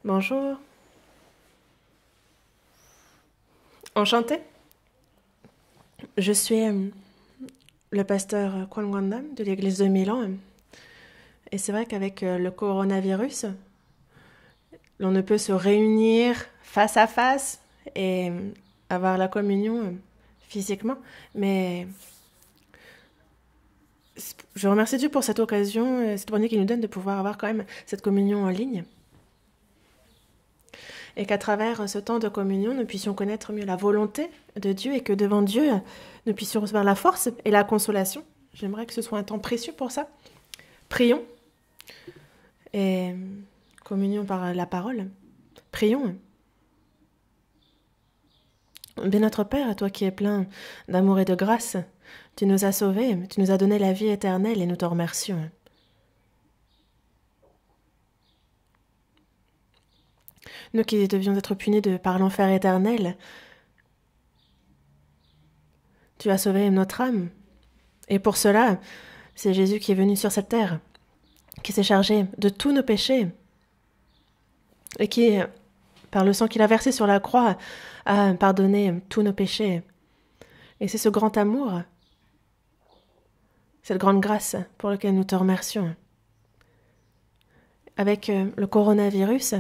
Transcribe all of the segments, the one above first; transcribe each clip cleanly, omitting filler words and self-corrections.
Bonjour. Enchantée. Je suis le pasteur Kwon Gwandam de l'église de Milan. Et c'est vrai qu'avec le coronavirus, l'on ne peut se réunir face à face et avoir la communion physiquement. Mais je remercie Dieu pour cette occasion, cette opportunité qu'il nous donne de pouvoir avoir quand même cette communion en ligne. Et qu'à travers ce temps de communion, nous puissions connaître mieux la volonté de Dieu et que devant Dieu, nous puissions recevoir la force et la consolation. J'aimerais que ce soit un temps précieux pour ça. Prions et communion par la parole. Prions. Bien notre Père, toi qui es plein d'amour et de grâce, tu nous as sauvés, tu nous as donné la vie éternelle et nous te remercions. Nous qui devions être punis par l'enfer éternel, tu as sauvé notre âme. Et pour cela, c'est Jésus qui est venu sur cette terre, qui s'est chargé de tous nos péchés, et qui, par le sang qu'il a versé sur la croix, a pardonné tous nos péchés. Et c'est ce grand amour, cette grande grâce pour laquelle nous te remercions. Avec le coronavirus,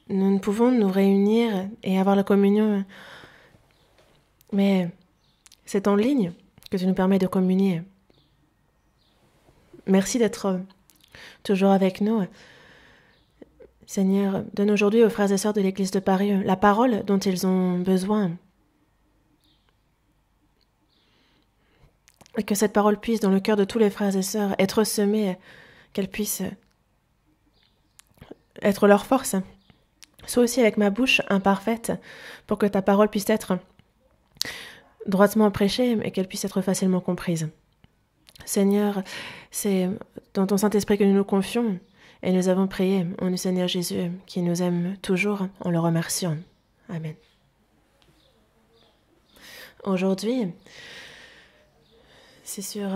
nous ne pouvons nous réunir et avoir la communion, mais c'est en ligne que tu nous permets de communier. Merci d'être toujours avec nous. Seigneur, donne aujourd'hui aux frères et sœurs de l'Église de Paris la parole dont ils ont besoin. Et que cette parole puisse, dans le cœur de tous les frères et sœurs, être semée, qu'elle puisse être leur force. Sois aussi avec ma bouche imparfaite, pour que ta parole puisse être droitement prêchée et qu'elle puisse être facilement comprise. Seigneur, c'est dans ton Saint-Esprit que nous nous confions, et nous avons prié au nom du Seigneur Jésus, qui nous aime toujours, en le remerciant. Amen. Aujourd'hui, c'est sur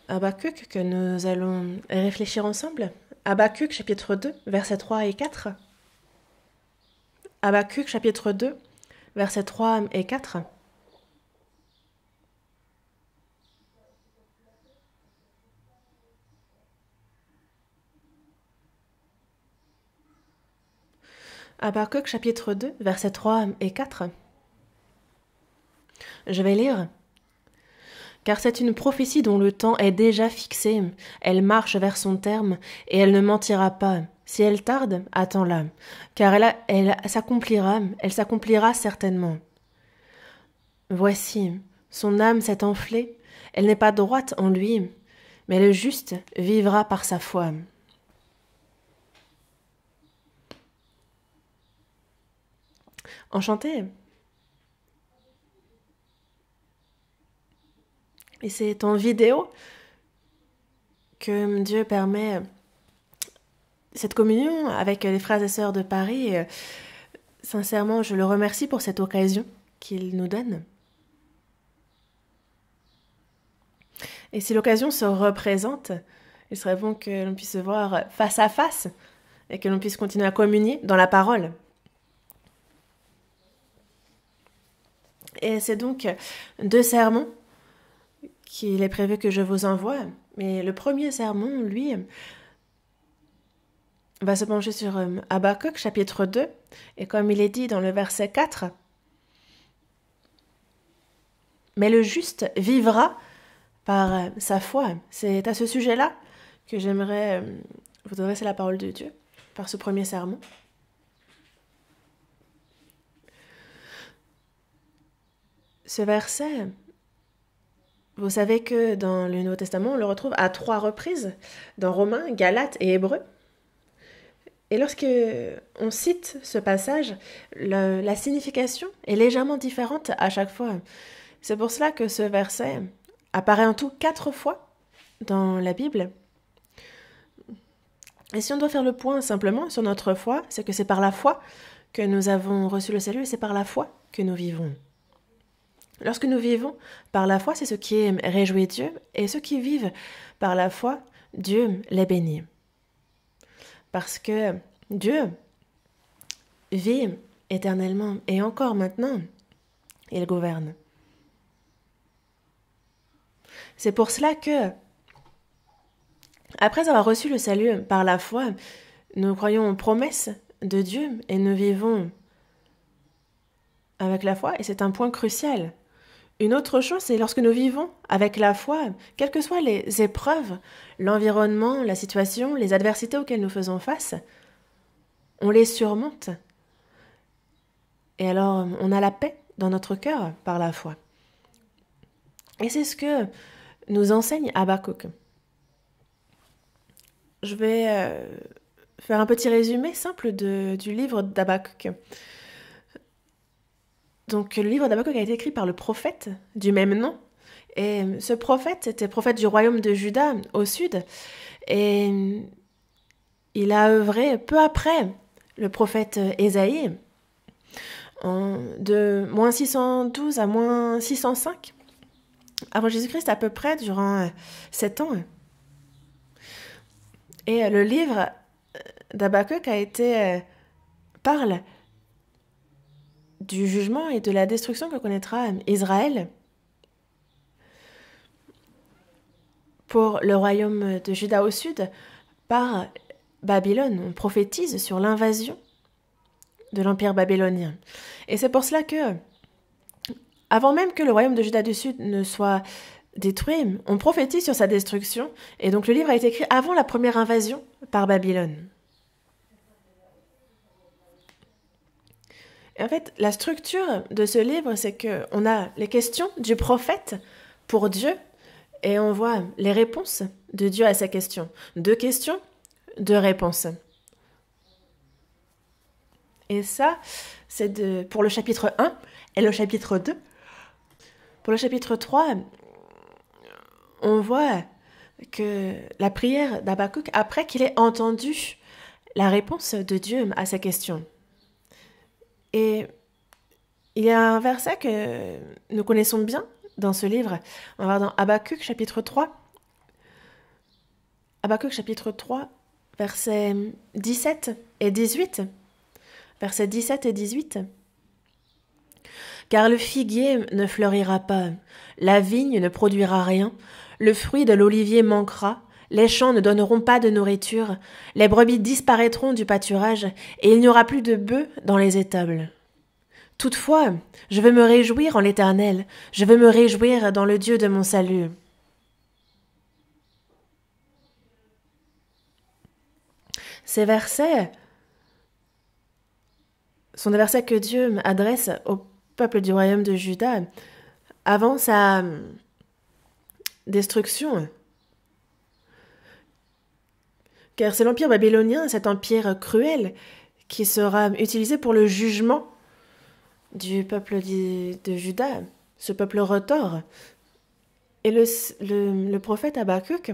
Habakkuk que nous allons réfléchir ensemble. Habakkuk, chapitre 2, versets 3 et 4. Habakkuk, chapitre 2, versets 3 et 4. Habakkuk, chapitre 2, versets 3 et 4. Je vais lire. Car c'est une prophétie dont le temps est déjà fixé. Elle marche vers son terme, et elle ne mentira pas. Si elle tarde, attends-la, car elle s'accomplira certainement. Voici, son âme s'est enflée, elle n'est pas droite en lui, mais le juste vivra par sa foi. Enchanté. Et c'est en vidéo que Dieu permet cette communion avec les frères et sœurs de Paris. Sincèrement, je le remercie pour cette occasion qu'il nous donne. Et si l'occasion se représente, il serait bon que l'on puisse se voir face à face et que l'on puisse continuer à communier dans la parole. Et c'est donc 2 sermons qu'il est prévu que je vous envoie. Mais le premier sermon, lui, va se pencher sur Habakkuk, chapitre 2. Et comme il est dit dans le verset 4, « Mais le juste vivra par sa foi. » C'est à ce sujet-là que j'aimerais vous adresser la parole de Dieu par ce premier sermon. Ce verset, vous savez que dans le Nouveau Testament, on le retrouve à 3 reprises, dans Romains, Galates et Hébreux. Et lorsque on cite ce passage, la signification est légèrement différente à chaque fois. C'est pour cela que ce verset apparaît en tout 4 fois dans la Bible. Et si on doit faire le point simplement sur notre foi, c'est que c'est par la foi que nous avons reçu le salut et c'est par la foi que nous vivons. Lorsque nous vivons par la foi, c'est ce qui réjouit Dieu, et ceux qui vivent par la foi, Dieu les bénit. Parce que Dieu vit éternellement et encore maintenant, il gouverne. C'est pour cela que, après avoir reçu le salut par la foi, nous croyons aux promesses de Dieu et nous vivons avec la foi, et c'est un point crucial. Une autre chose, c'est lorsque nous vivons avec la foi, quelles que soient les épreuves, l'environnement, la situation, les adversités auxquelles nous faisons face, on les surmonte. Et alors, on a la paix dans notre cœur par la foi. Et c'est ce que nous enseigne Habakkuk. Je vais faire un petit résumé simple du livre d'Habakkuk. Donc, le livre d'Habakkuk a été écrit par le prophète du même nom. Et ce prophète était prophète du royaume de Juda au sud. Et il a œuvré peu après le prophète Ésaïe, de moins 612 à moins 605 avant Jésus-Christ, à peu près, durant 7 ans. Et le livre d'Habakkuk parle du jugement et de la destruction que connaîtra Israël pour le royaume de Juda au sud par Babylone. On prophétise sur l'invasion de l'empire babylonien. Et c'est pour cela que, avant même que le royaume de Juda du sud ne soit détruit, on prophétise sur sa destruction. Et donc le livre a été écrit avant la première invasion par Babylone. Et en fait, la structure de ce livre, c'est qu'on a les questions du prophète pour Dieu et on voit les réponses de Dieu à ces questions. 2 questions, 2 réponses. Et ça, c'est pour le chapitre 1 et le chapitre 2. Pour le chapitre 3, on voit que la prière d'Habakkuk, après qu'il ait entendu la réponse de Dieu à ces questions. Et il y a un verset que nous connaissons bien dans ce livre. On va voir dans Habakkuk chapitre 3. Habakkuk chapitre 3, versets 17 et 18. Versets 17 et 18. Car le figuier ne fleurira pas, la vigne ne produira rien, le fruit de l'olivier manquera, les champs ne donneront pas de nourriture, les brebis disparaîtront du pâturage, et il n'y aura plus de bœufs dans les étables. Toutefois, je veux me réjouir en l'Éternel, je veux me réjouir dans le Dieu de mon salut. Ces versets sont des versets que Dieu adresse au peuple du royaume de Juda avant sa destruction. Car c'est l'empire babylonien, cet empire cruel, qui sera utilisé pour le jugement du peuple de Juda, ce peuple retors. Et le prophète Habakkuk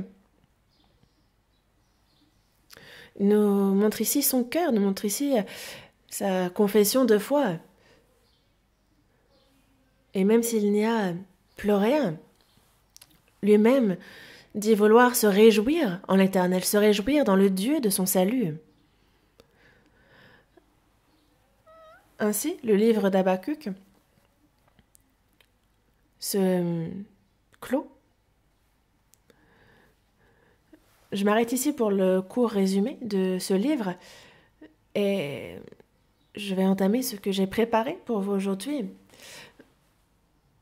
nous montre ici son cœur, nous montre ici sa confession de foi. Et même s'il n'y a plus rien, lui-même dit vouloir se réjouir en l'Éternel, se réjouir dans le Dieu de son salut. Ainsi, le livre d'Habakkuk se clôt. Je m'arrête ici pour le court résumé de ce livre et je vais entamer ce que j'ai préparé pour vous aujourd'hui.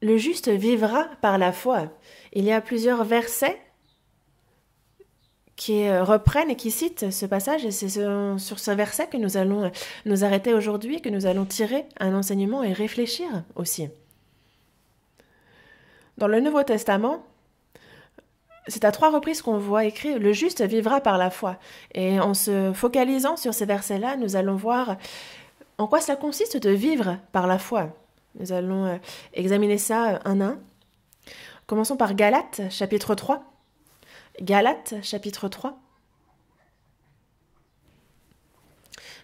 Le juste vivra par la foi. Il y a plusieurs versets qui reprennent et qui citent ce passage, et c'est sur ce verset que nous allons nous arrêter aujourd'hui, que nous allons tirer un enseignement et réfléchir aussi. Dans le Nouveau Testament, c'est à 3 reprises qu'on voit écrit « Le juste vivra par la foi ». Et en se focalisant sur ces versets-là, nous allons voir en quoi cela consiste de vivre par la foi. Nous allons examiner ça un à un. Commençons par Galates, chapitre 3. Galates, chapitre 3.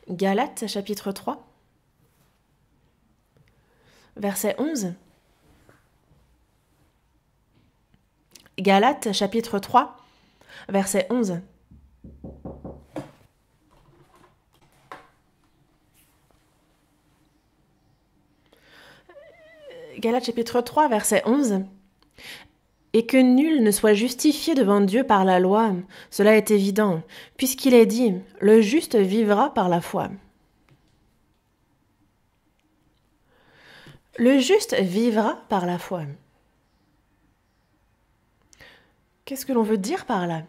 Galates, chapitre 3. Verset 11. Galates, chapitre 3, verset 11. Galates chapitre 3, verset 11. Et que nul ne soit justifié devant Dieu par la loi, cela est évident, puisqu'il est dit, le juste vivra par la foi. Le juste vivra par la foi. Qu'est-ce que l'on veut dire par là?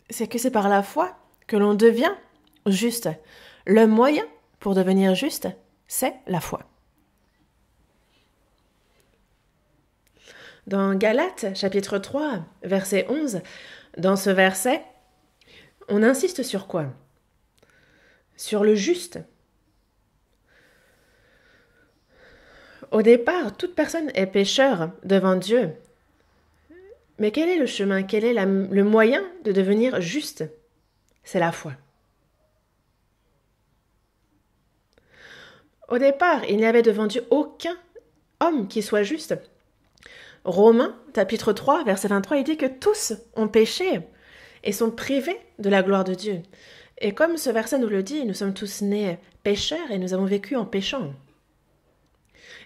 C'est que c'est par la foi que l'on devient juste. Le moyen pour devenir juste, c'est la foi. Dans Galates, chapitre 3, verset 11, dans ce verset, on insiste sur quoi? Sur le juste. Au départ, toute personne est pécheur devant Dieu. Mais quel est le chemin? Quel est le moyen de devenir juste? C'est la foi. Au départ, il n'y avait devant Dieu aucun homme qui soit juste. Romains, chapitre 3, verset 23, il dit que tous ont péché et sont privés de la gloire de Dieu. Et comme ce verset nous le dit, nous sommes tous nés pécheurs et nous avons vécu en péchant.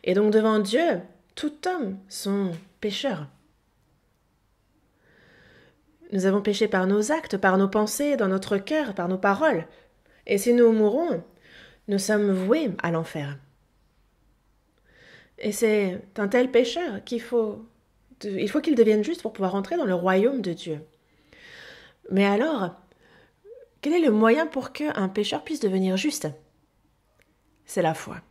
Et donc devant Dieu, tout homme sont pécheurs. Nous avons péché par nos actes, par nos pensées, dans notre cœur, par nos paroles. Et si nous mourons, nous sommes voués à l'enfer. Et c'est un tel pécheur qu'il faut qu'il devienne juste pour pouvoir entrer dans le royaume de Dieu. Mais alors, quel est le moyen pour qu'un pécheur puisse devenir juste? C'est la foi.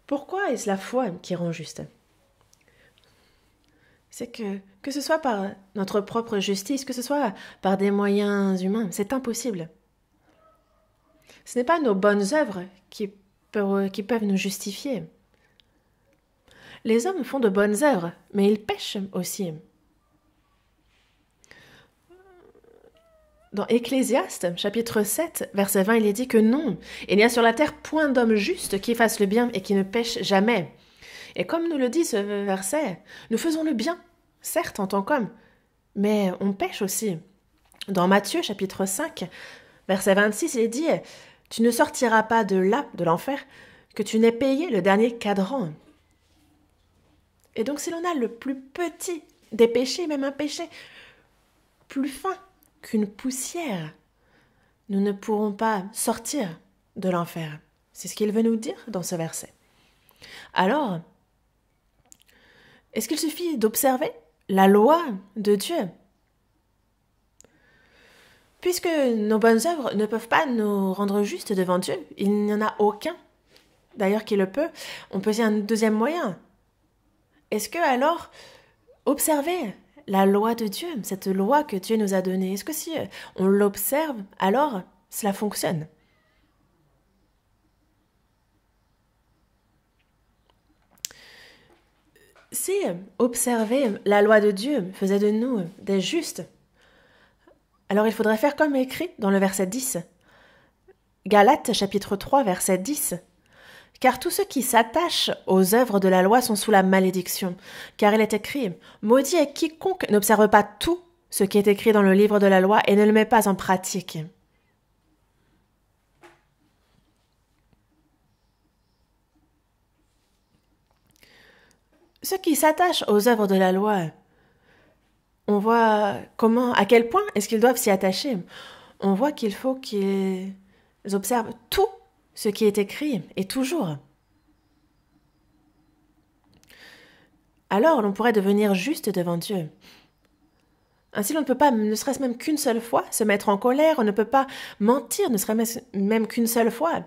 Pourquoi est-ce la foi qui rend juste? C'est que ce soit par notre propre justice, que ce soit par des moyens humains, c'est impossible. Ce n'est pas nos bonnes œuvres qui peuvent nous justifier. Les hommes font de bonnes œuvres, mais ils pêchent aussi. Dans Ecclésiaste, chapitre 7, verset 20, il est dit que non, il n'y a sur la terre point d'homme juste qui fasse le bien et qui ne pêche jamais. Et comme nous le dit ce verset, nous faisons le bien, certes en tant qu'hommes, mais on pêche aussi. Dans Matthieu, chapitre 5, verset 26, il est dit « Tu ne sortiras pas de là, de l'enfer, que tu n'aies payé le dernier cadran. » Et donc si l'on a le plus petit des péchés, même un péché plus fin qu'une poussière, nous ne pourrons pas sortir de l'enfer. C'est ce qu'il veut nous dire dans ce verset. Alors, est-ce qu'il suffit d'observer la loi de Dieu? Puisque nos bonnes œuvres ne peuvent pas nous rendre justes devant Dieu, il n'y en a aucun, d'ailleurs qui le peut, on peut dire un deuxième moyen. Est-ce que alors, observer la loi de Dieu, cette loi que Dieu nous a donnée, est-ce que si on l'observe, alors cela fonctionne? Si observer la loi de Dieu faisait de nous des justes, alors il faudrait faire comme écrit dans le verset 10. Galates chapitre 3 verset 10. Car tous ceux qui s'attachent aux œuvres de la loi sont sous la malédiction. Car il est écrit, maudit est quiconque n'observe pas tout ce qui est écrit dans le livre de la loi et ne le met pas en pratique. Ceux qui s'attachent aux œuvres de la loi, on voit à quel point est-ce qu'ils doivent s'y attacher. On voit qu'il faut qu'ils observent tout ce qui est écrit, et toujours. Alors, l'on pourrait devenir juste devant Dieu. Ainsi, l'on ne peut pas, ne serait-ce même qu'une seule fois, se mettre en colère, on ne peut pas mentir, ne serait-ce même qu'une seule fois.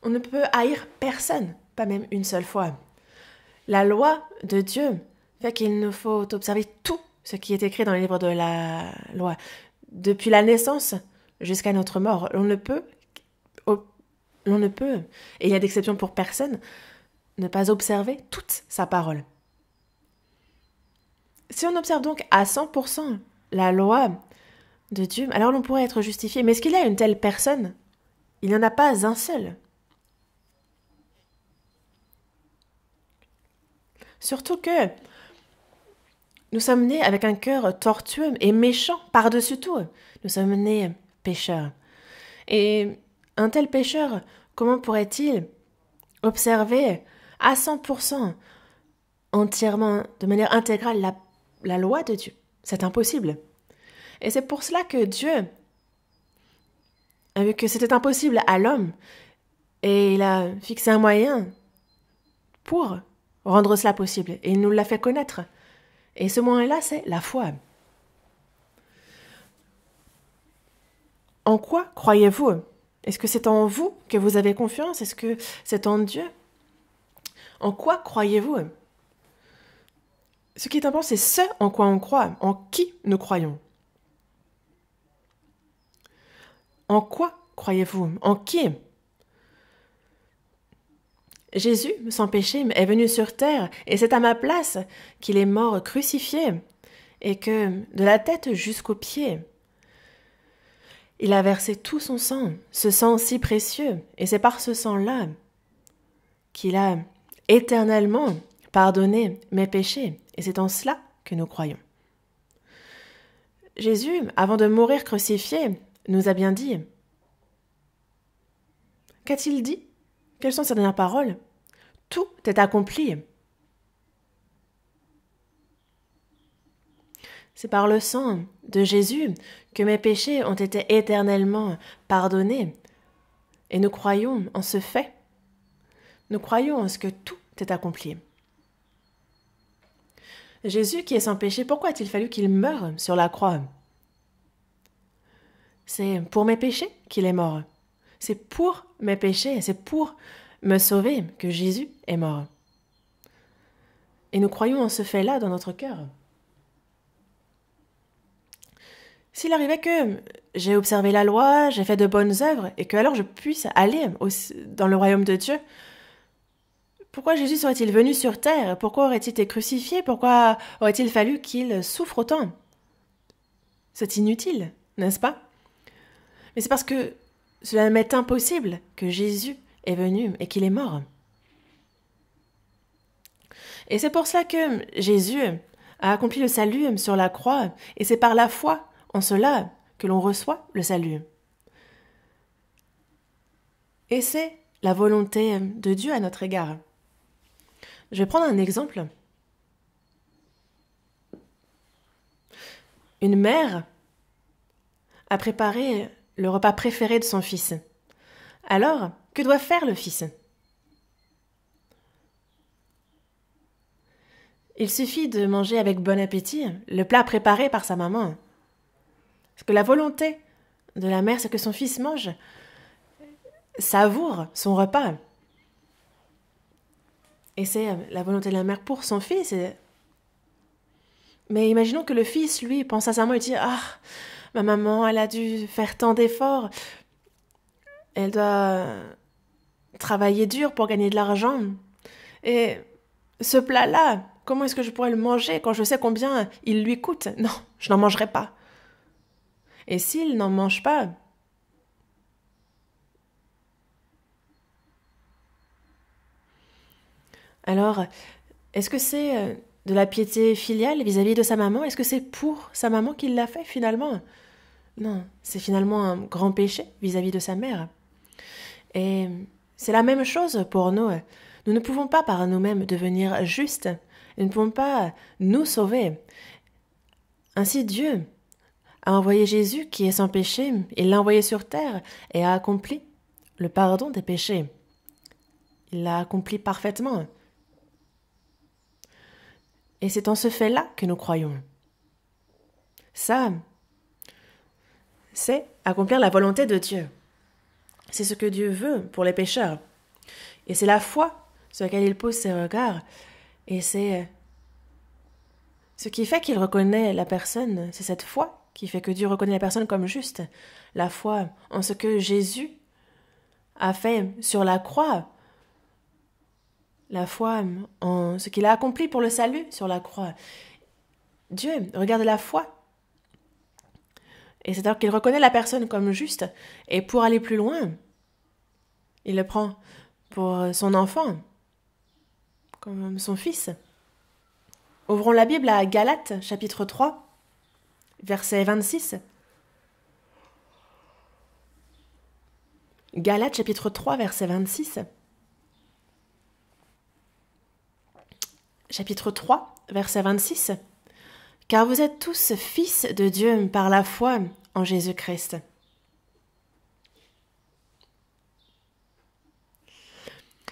On ne peut haïr personne, pas même une seule fois. La loi de Dieu fait qu'il nous faut observer tout ce qui est écrit dans le livre de la loi. Depuis la naissance jusqu'à notre mort, l'on ne peut, et il y a d'exception pour personne, ne pas observer toute sa parole. Si on observe donc à 100% la loi de Dieu, alors l'on pourrait être justifié. Mais est-ce qu'il y a une telle personne? Il n'y en a pas un seul. Surtout que nous sommes nés avec un cœur tortueux et méchant par-dessus tout. Nous sommes nés pécheur. Et un tel pécheur, comment pourrait-il observer à 100%, entièrement, de manière intégrale, la loi de Dieu? C'est impossible. Et c'est pour cela que Dieu a vu que c'était impossible à l'homme, et il a fixé un moyen pour rendre cela possible. Et il nous l'a fait connaître. Et ce moyen-là, c'est la foi. En quoi croyez-vous? Est-ce que c'est en vous que vous avez confiance? Est-ce que c'est en Dieu? En quoi croyez-vous? Ce qui est important, c'est ce en quoi on croit, en qui nous croyons. En quoi croyez-vous? En qui? Jésus, sans péché, est venu sur terre, et c'est à ma place qu'il est mort crucifié, et que, de la tête jusqu'aux pieds, il a versé tout son sang, ce sang si précieux, et c'est par ce sang-là qu'il a éternellement pardonné mes péchés, et c'est en cela que nous croyons. Jésus, avant de mourir crucifié, nous a bien dit. Qu'a-t-il dit? Quelles sont ses dernières paroles? Tout est accompli. C'est par le sang de Jésus que mes péchés ont été éternellement pardonnés. Et nous croyons en ce fait. Nous croyons en ce que tout est accompli. Jésus, qui est sans péché, pourquoi a-t-il fallu qu'il meure sur la croix? C'est pour mes péchés qu'il est mort. C'est pour mes péchés, c'est pour me sauver que Jésus est mort. Et nous croyons en ce fait-là dans notre cœur. S'il arrivait que j'ai observé la loi, j'ai fait de bonnes œuvres, et que alors je puisse aller dans le royaume de Dieu, pourquoi Jésus serait-il venu sur terre? Pourquoi aurait-il été crucifié? Pourquoi aurait-il fallu qu'il souffre autant? C'est inutile, n'est-ce pas? Mais c'est parce que cela m'est impossible que Jésus est venu et qu'il est mort. Et c'est pour cela que Jésus a accompli le salut sur la croix, et c'est par la foi en cela que l'on reçoit le salut. Et c'est la volonté de Dieu à notre égard. Je vais prendre un exemple. Une mère a préparé le repas préféré de son fils. Alors, que doit faire le fils? Il suffit de manger avec bon appétit le plat préparé par sa maman. Parce que la volonté de la mère, c'est que son fils mange, savoure son repas. Et c'est la volonté de la mère pour son fils. Mais imaginons que le fils, lui, pense à sa maman et dit « Ah, ma maman, elle a dû faire tant d'efforts. Elle doit travailler dur pour gagner de l'argent. Et ce plat-là, comment est-ce que je pourrais le manger quand je sais combien il lui coûte? Non, je n'en mangerai pas. » Et s'il n'en mange pas, alors, est-ce que c'est de la piété filiale vis-à-vis de sa maman? Est-ce que c'est pour sa maman qu'il l'a fait finalement? Non, c'est finalement un grand péché vis-à-vis de sa mère. Et c'est la même chose pour nous. Nous ne pouvons pas par nous-mêmes devenir justes. Nous ne pouvons pas nous sauver. Ainsi Dieu a envoyé Jésus qui est sans péché, il l'a envoyé sur terre et a accompli le pardon des péchés. Il l'a accompli parfaitement. Et c'est en ce fait-là que nous croyons. Ça, c'est accomplir la volonté de Dieu. C'est ce que Dieu veut pour les pécheurs. Et c'est la foi sur laquelle il pose ses regards. Et c'est ce qui fait qu'il reconnaît la personne. C'est cette foi qui fait que Dieu reconnaît la personne comme juste. La foi en ce que Jésus a fait sur la croix. La foi en ce qu'il a accompli pour le salut sur la croix. Dieu regarde la foi. Et c'est alors qu'il reconnaît la personne comme juste. Et pour aller plus loin, il le prend pour son enfant, comme son fils. Ouvrons la Bible à Galates, chapitre 3, verset 26. Galates chapitre 3, verset 26. Chapitre 3, verset 26. Car vous êtes tous fils de Dieu par la foi en Jésus-Christ.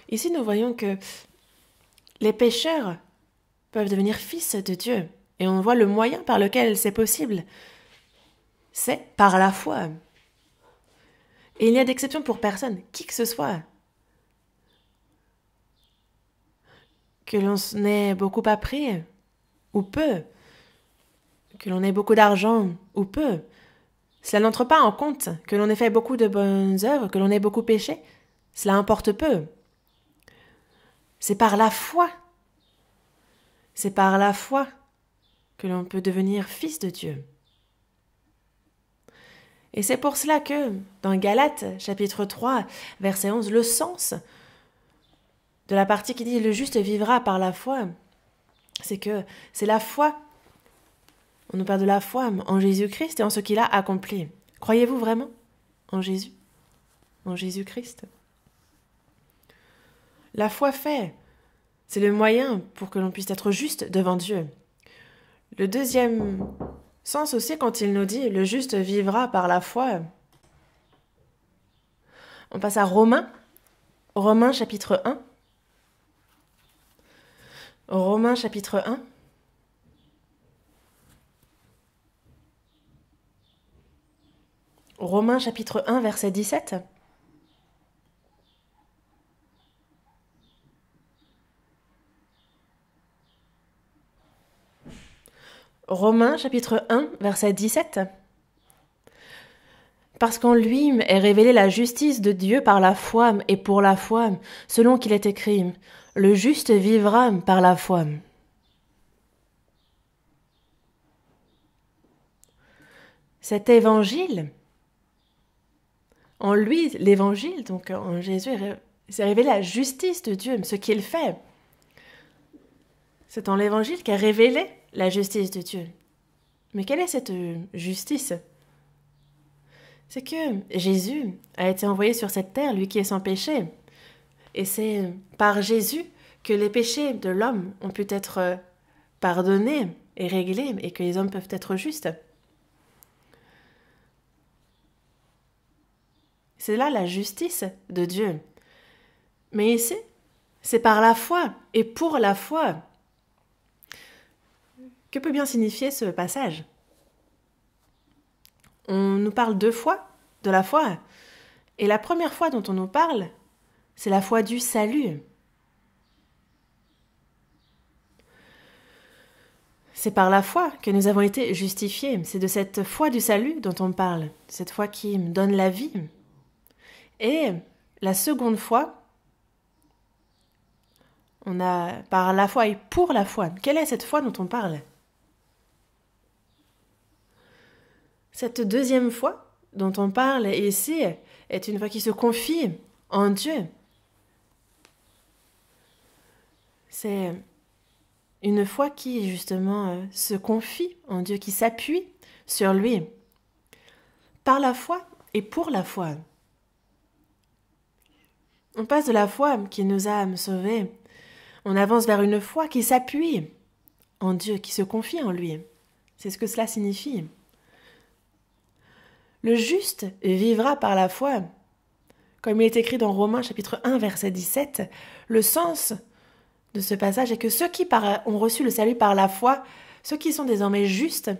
Ici, nous voyons que les pécheurs peuvent devenir fils de Dieu. Et on voit le moyen par lequel c'est possible. C'est par la foi. Et il n'y a d'exception pour personne, qui que ce soit. Que l'on ait beaucoup appris ou peu, que l'on ait beaucoup d'argent ou peu, cela n'entre pas en compte. Que l'on ait fait beaucoup de bonnes œuvres, que l'on ait beaucoup péché, cela importe peu. C'est par la foi. C'est par la foi que l'on peut devenir fils de Dieu. Et c'est pour cela que, dans Galates, chapitre 3, verset 11, le sens de la partie qui dit « Le juste vivra par la foi », c'est que c'est la foi. On nous parle de la foi en Jésus-Christ et en ce qu'il a accompli. Croyez-vous vraiment en Jésus? En Jésus-Christ? La foi fait. C'est le moyen pour que l'on puisse être juste devant Dieu. Le deuxième sens aussi, quand il nous dit « Le juste vivra par la foi », on passe à Romains chapitre 1. Romains chapitre 1. Romains chapitre 1, verset 17. Romains chapitre 1, verset 17. Parce qu'en lui est révélée la justice de Dieu par la foi et pour la foi, selon qu'il est écrit, le juste vivra par la foi. Cet évangile, en lui, l'évangile, donc en Jésus, c'est révélé la justice de Dieu, ce qu'il fait. C'est en l'évangile qu'est révélée la justice de Dieu. Mais quelle est cette justice? C'est que Jésus a été envoyé sur cette terre, lui qui est sans péché. Et c'est par Jésus que les péchés de l'homme ont pu être pardonnés et réglés et que les hommes peuvent être justes. C'est là la justice de Dieu. Mais ici, c'est par la foi et pour la foi. Que peut bien signifier ce passage? On nous parle deux fois de la foi. Et la première fois dont on nous parle, c'est la foi du salut. C'est par la foi que nous avons été justifiés. C'est de cette foi du salut dont on parle, cette foi qui me donne la vie. Et la seconde fois, on a par la foi et pour la foi. Quelle est cette foi dont on parle? Cette deuxième foi dont on parle ici est une foi qui se confie en Dieu. C'est une foi qui, justement, se confie en Dieu, qui s'appuie sur lui. Par la foi et pour la foi. On passe de la foi qui nous a sauvés. On avance vers une foi qui s'appuie en Dieu, qui se confie en lui. C'est ce que cela signifie. Le juste vivra par la foi. Comme il est écrit dans Romains chapitre 1, verset 17, le sens de ce passage est que ceux qui ont reçu le salut par la foi, ceux qui sont désormais justes,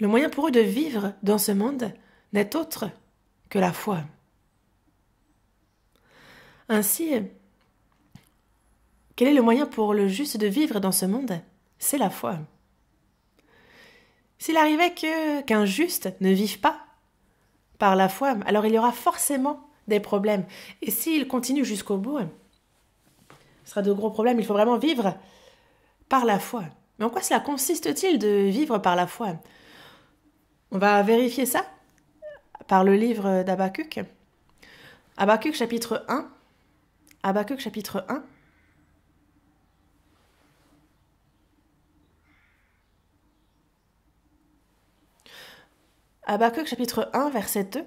le moyen pour eux de vivre dans ce monde n'est autre que la foi. Ainsi, quel est le moyen pour le juste de vivre dans ce monde? C'est la foi. S'il arrivait qu'un juste ne vive pas par la foi, alors il y aura forcément des problèmes. Et s'il continue jusqu'au bout, ce sera de gros problèmes. Il faut vraiment vivre par la foi. Mais en quoi cela consiste-t-il de vivre par la foi? On va vérifier ça par le livre d'Habakkuk. Habakkuk chapitre 1. Habakkuk chapitre 1. Habakkuk chapitre 1, verset 2.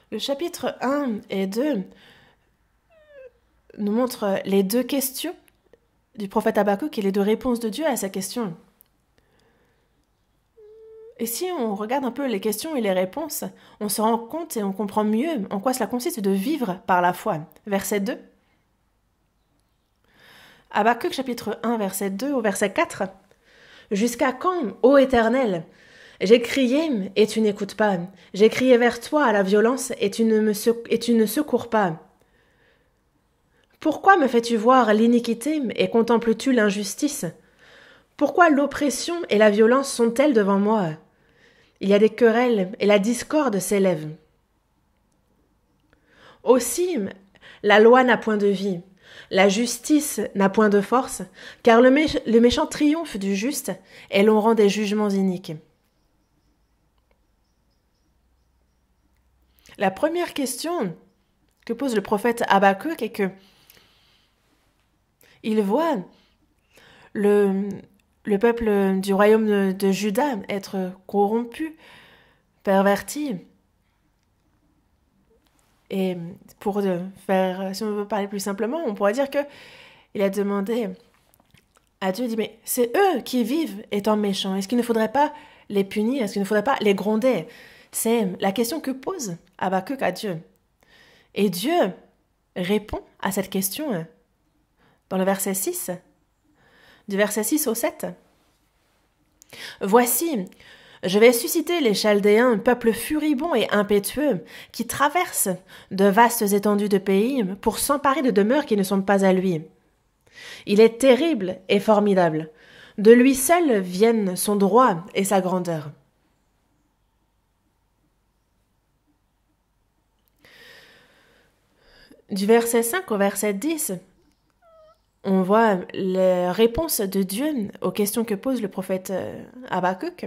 Le chapitre 1 et 2 nous montrent les deux questions du prophète Habakkuk et les deux réponses de Dieu à ces questions. Et si on regarde un peu les questions et les réponses, on se rend compte et on comprend mieux en quoi cela consiste de vivre par la foi. Verset 2. Habakkuk chapitre 1, verset 2 au verset 4. « Jusqu'à quand, ô Éternel ? J'ai crié et tu n'écoutes pas. J'ai crié vers toi à la violence et tu ne secours pas. Pourquoi me fais-tu voir l'iniquité et contemples-tu l'injustice ? Pourquoi l'oppression et la violence sont-elles devant moi ? Il y a des querelles et la discorde s'élève. Aussi, la loi n'a point de vie, la justice n'a point de force, car le méchant triomphe du juste et l'on rend des jugements iniques. » La première question que pose le prophète Habakkuk est que il voit le peuple du royaume de Juda être corrompu, perverti. Et pour faire, si on veut parler plus simplement, on pourrait dire que il a demandé à Dieu, il dit, mais c'est eux qui vivent étant méchants. Est-ce qu'il ne faudrait pas les punir? Est-ce qu'il ne faudrait pas les gronder? C'est la question que pose Habakkuk à Dieu. Et Dieu répond à cette question dans le verset 6, du verset 6 au 7. « Voici, je vais susciter les Chaldéens, peuple furibond et impétueux, qui traverse de vastes étendues de pays pour s'emparer de demeures qui ne sont pas à lui. Il est terrible et formidable. De lui seul viennent son droit et sa grandeur. » Du verset 5 au verset 10, on voit les réponses de Dieu aux questions que pose le prophète Habakkuk.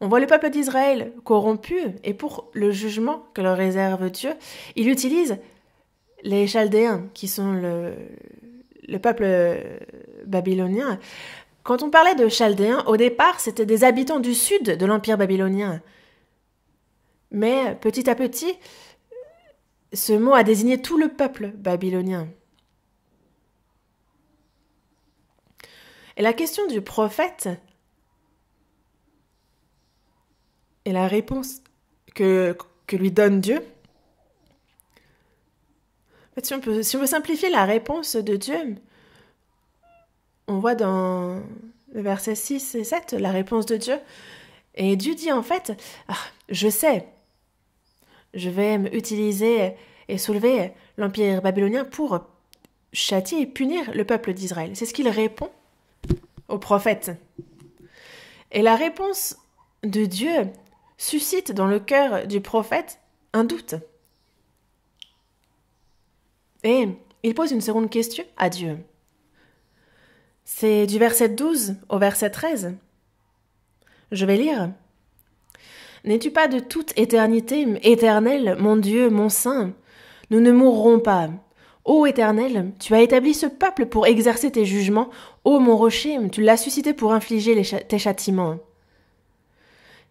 On voit le peuple d'Israël corrompu, et pour le jugement que leur réserve Dieu, il utilise les Chaldéens, qui sont le peuple babylonien. Quand on parlait de Chaldéens, au départ, c'était des habitants du sud de l'Empire babylonien. Mais petit à petit, ce mot a désigné tout le peuple babylonien. Et la question du prophète et la réponse que lui donne Dieu, en fait, si on veut simplifier la réponse de Dieu, on voit dans le verset 6 et 7 la réponse de Dieu. Et Dieu dit en fait, je sais, je vais utiliser et soulever l'Empire babylonien pour châtier et punir le peuple d'Israël. C'est ce qu'il répond au prophète. Et la réponse de Dieu suscite dans le cœur du prophète un doute. Et il pose une seconde question à Dieu. C'est du verset 12 au verset 13. Je vais lire. « N'es-tu pas de toute éternité, éternel, mon Dieu, mon Saint? Nous ne mourrons pas. Ô Éternel, tu as établi ce peuple pour exercer tes jugements. Ô mon rocher, tu l'as suscité pour infliger tes châtiments.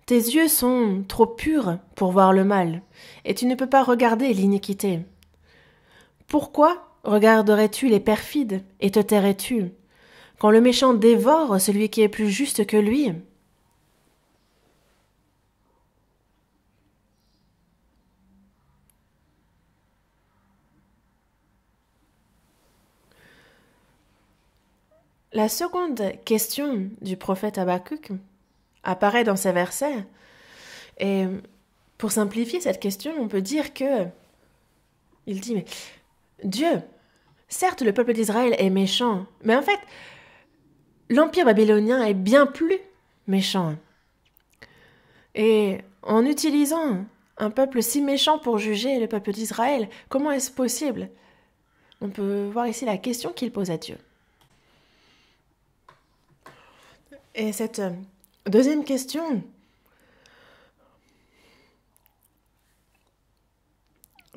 Tes yeux sont trop purs pour voir le mal, et tu ne peux pas regarder l'iniquité. Pourquoi regarderais-tu les perfides et te tairais-tu, quand le méchant dévore celui qui est plus juste que lui? La seconde question du prophète Habakkuk apparaît dans ces versets. Et pour simplifier cette question, on peut dire que il dit, mais Dieu, certes le peuple d'Israël est méchant, mais en fait, l'Empire babylonien est bien plus méchant. Et en utilisant un peuple si méchant pour juger le peuple d'Israël, comment est-ce possible? On peut voir ici la question qu'il pose à Dieu. Et cette deuxième question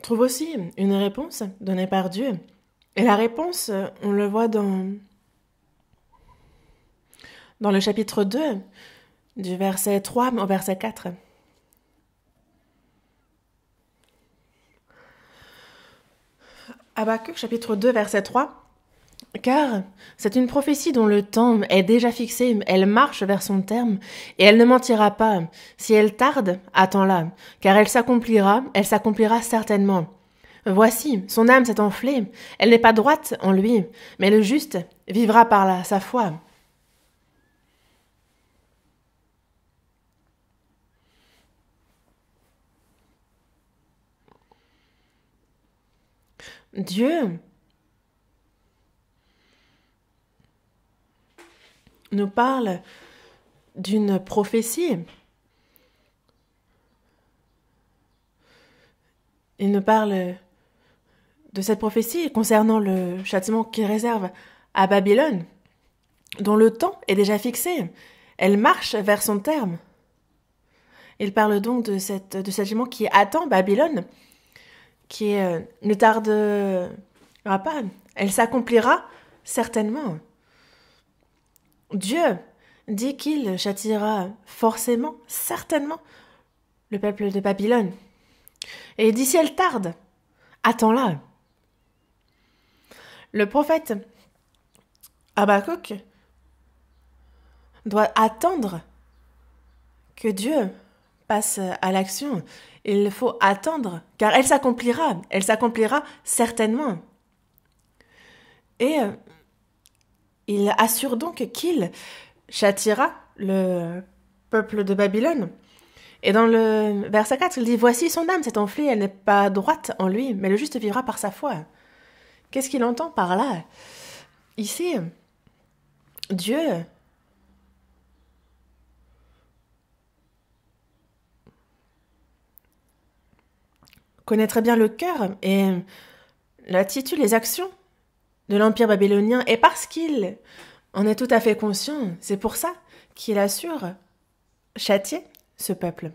trouve aussi une réponse donnée par Dieu. Et la réponse, on le voit dans le chapitre 2, du verset 3 au verset 4. Habakkuk chapitre 2 verset 3. Car c'est une prophétie dont le temps est déjà fixé, elle marche vers son terme, et elle ne mentira pas. Si elle tarde, attends-la, car elle s'accomplira certainement. Voici, son âme s'est enflée, elle n'est pas droite en lui, mais le juste vivra par sa foi. Dieu nous parle d'une prophétie. Il nous parle de cette prophétie concernant le châtiment qu'il réserve à Babylone, dont le temps est déjà fixé. Elle marche vers son terme. Il parle donc de ce châtiment qui attend Babylone, qui ne tardera pas. Elle s'accomplira certainement. Dieu dit qu'il châtiera forcément, certainement, le peuple de Babylone. Et il dit si elle tarde, attends-la. Le prophète Habakkuk doit attendre que Dieu passe à l'action. Il faut attendre, car elle s'accomplira certainement. Et il assure donc qu'il châtiera le peuple de Babylone. Et dans le verset 4, il dit « Voici son âme s'est enflée, elle n'est pas droite en lui, mais le juste vivra par sa foi. » Qu'est-ce qu'il entend par là? Ici, Dieu connaît très bien le cœur et l'attitude, les actions de l'Empire babylonien, et parce qu'il en est tout à fait conscient, c'est pour ça qu'il assure châtier ce peuple.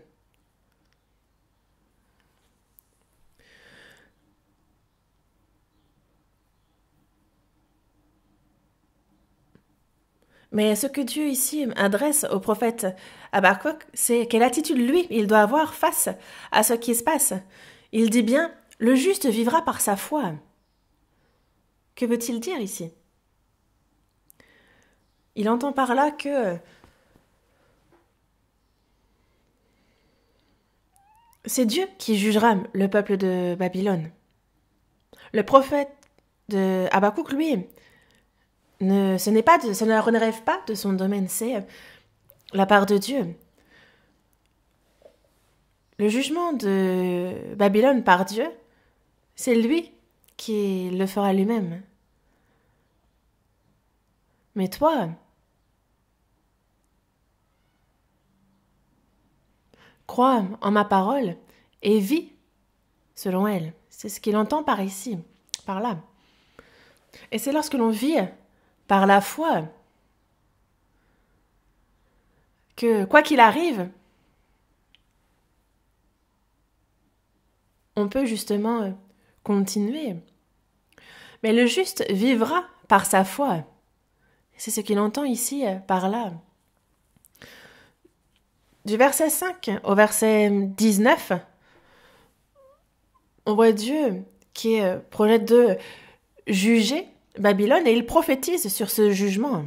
Mais ce que Dieu ici adresse au prophète Habakkuk, c'est quelle attitude lui, il doit avoir face à ce qui se passe. Il dit bien, le juste vivra par sa foi. Que veut-il dire ici? Il entend par là que c'est Dieu qui jugera le peuple de Babylone. Le prophète de Habakkuk, lui, ça ne relève pas de son domaine, c'est la part de Dieu. Le jugement de Babylone par Dieu, c'est lui qui le fera lui-même. Mais toi, crois en ma parole et vis selon elle. C'est ce qu'il entend par ici, par là. Et c'est lorsque l'on vit par la foi que, quoi qu'il arrive, on peut justement continuer. Mais le juste vivra par sa foi. C'est ce qu'il entend ici par là. Du verset 5 au verset 19, on voit Dieu qui projette de juger Babylone et il prophétise sur ce jugement.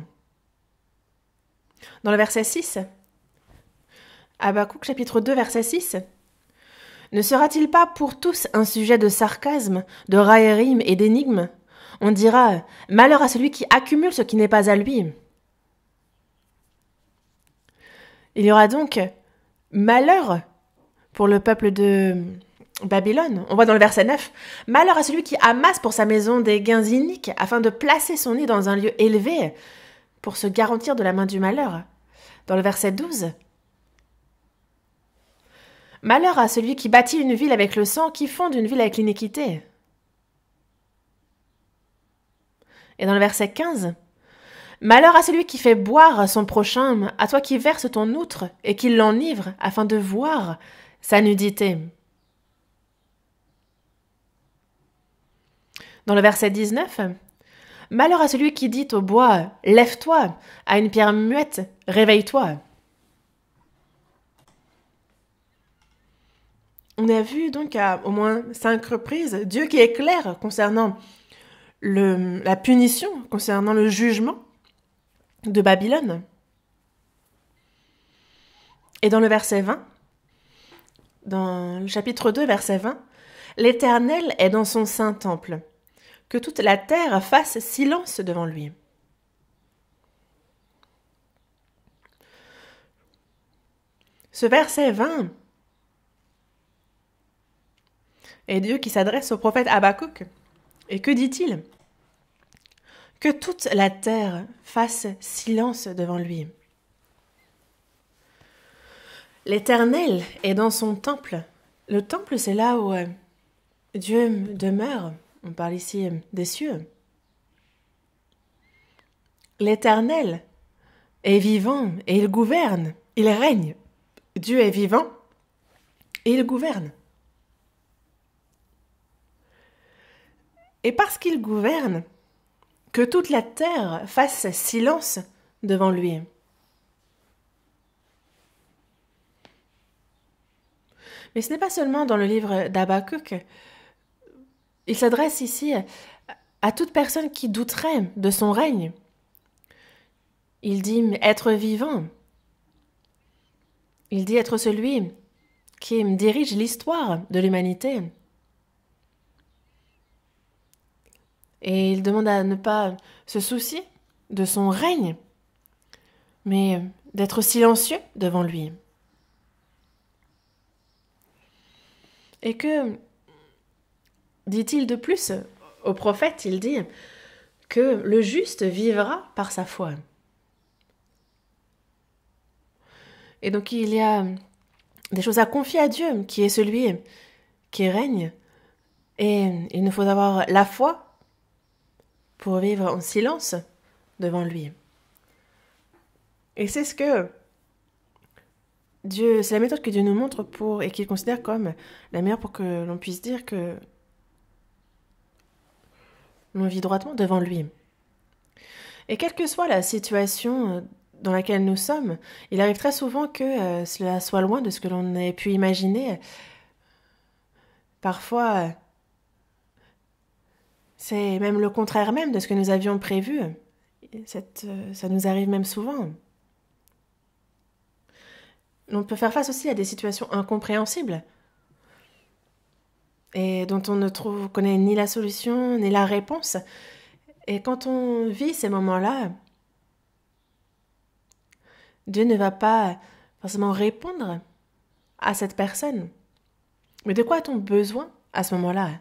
Dans le verset 6, Habakkuk chapitre 2 verset 6, ne sera-t-il pas pour tous un sujet de sarcasme, de raillerie et d'énigme? On dira « Malheur à celui qui accumule ce qui n'est pas à lui ». Il y aura donc malheur pour le peuple de Babylone. On voit dans le verset 9 « Malheur à celui qui amasse pour sa maison des gains iniques afin de placer son nid dans un lieu élevé pour se garantir de la main du malheur. » Dans le verset 12 « Malheur à celui qui bâtit une ville avec le sang, qui fonde une ville avec l'iniquité. » Et dans le verset 15 « Malheur à celui qui fait boire à son prochain, à toi qui verses ton outre et qui l'enivre afin de voir sa nudité. » Dans le verset 19, « Malheur à celui qui dit au bois, lève-toi, à une pierre muette, réveille-toi. » On a vu donc à au moins 5 reprises Dieu qui est clair concernant la punition, concernant le jugement de Babylone. Et dans le verset 20, dans le chapitre 2, verset 20, l'Éternel est dans son saint temple, que toute la terre fasse silence devant lui. Ce verset 20 est Dieu qui s'adresse au prophète Habakkuk. Et que dit-il? Que toute la terre fasse silence devant lui. L'Éternel est dans son temple. Le temple, c'est là où Dieu demeure. On parle ici des cieux. L'Éternel est vivant et il gouverne. Il règne. Dieu est vivant et il gouverne. Et parce qu'il gouverne, que toute la terre fasse silence devant lui. Mais ce n'est pas seulement dans le livre d'Habakkuk. Il s'adresse ici à toute personne qui douterait de son règne. Il dit être vivant. Il dit être celui qui dirige l'histoire de l'humanité. Et il demande à ne pas se soucier de son règne, mais d'être silencieux devant lui. Et que dit-il de plus au prophète? Il dit que le juste vivra par sa foi. Et donc il y a des choses à confier à Dieu, qui est celui qui règne. Et il nous faut avoir la foi pour vivre en silence devant lui. Et c'est ce que Dieu, c'est la méthode que Dieu nous montre pour, et qu'il considère comme la meilleure pour que l'on puisse dire que l'on vit droitement devant lui. Et quelle que soit la situation dans laquelle nous sommes, il arrive très souvent que cela soit loin de ce que l'on ait pu imaginer. Parfois, c'est même le contraire même de ce que nous avions prévu. Ça nous arrive même souvent. On peut faire face aussi à des situations incompréhensibles et dont on ne connaît ni la solution ni la réponse. Et quand on vit ces moments-là, Dieu ne va pas forcément répondre à cette personne. Mais de quoi a-t-on besoin à ce moment-là?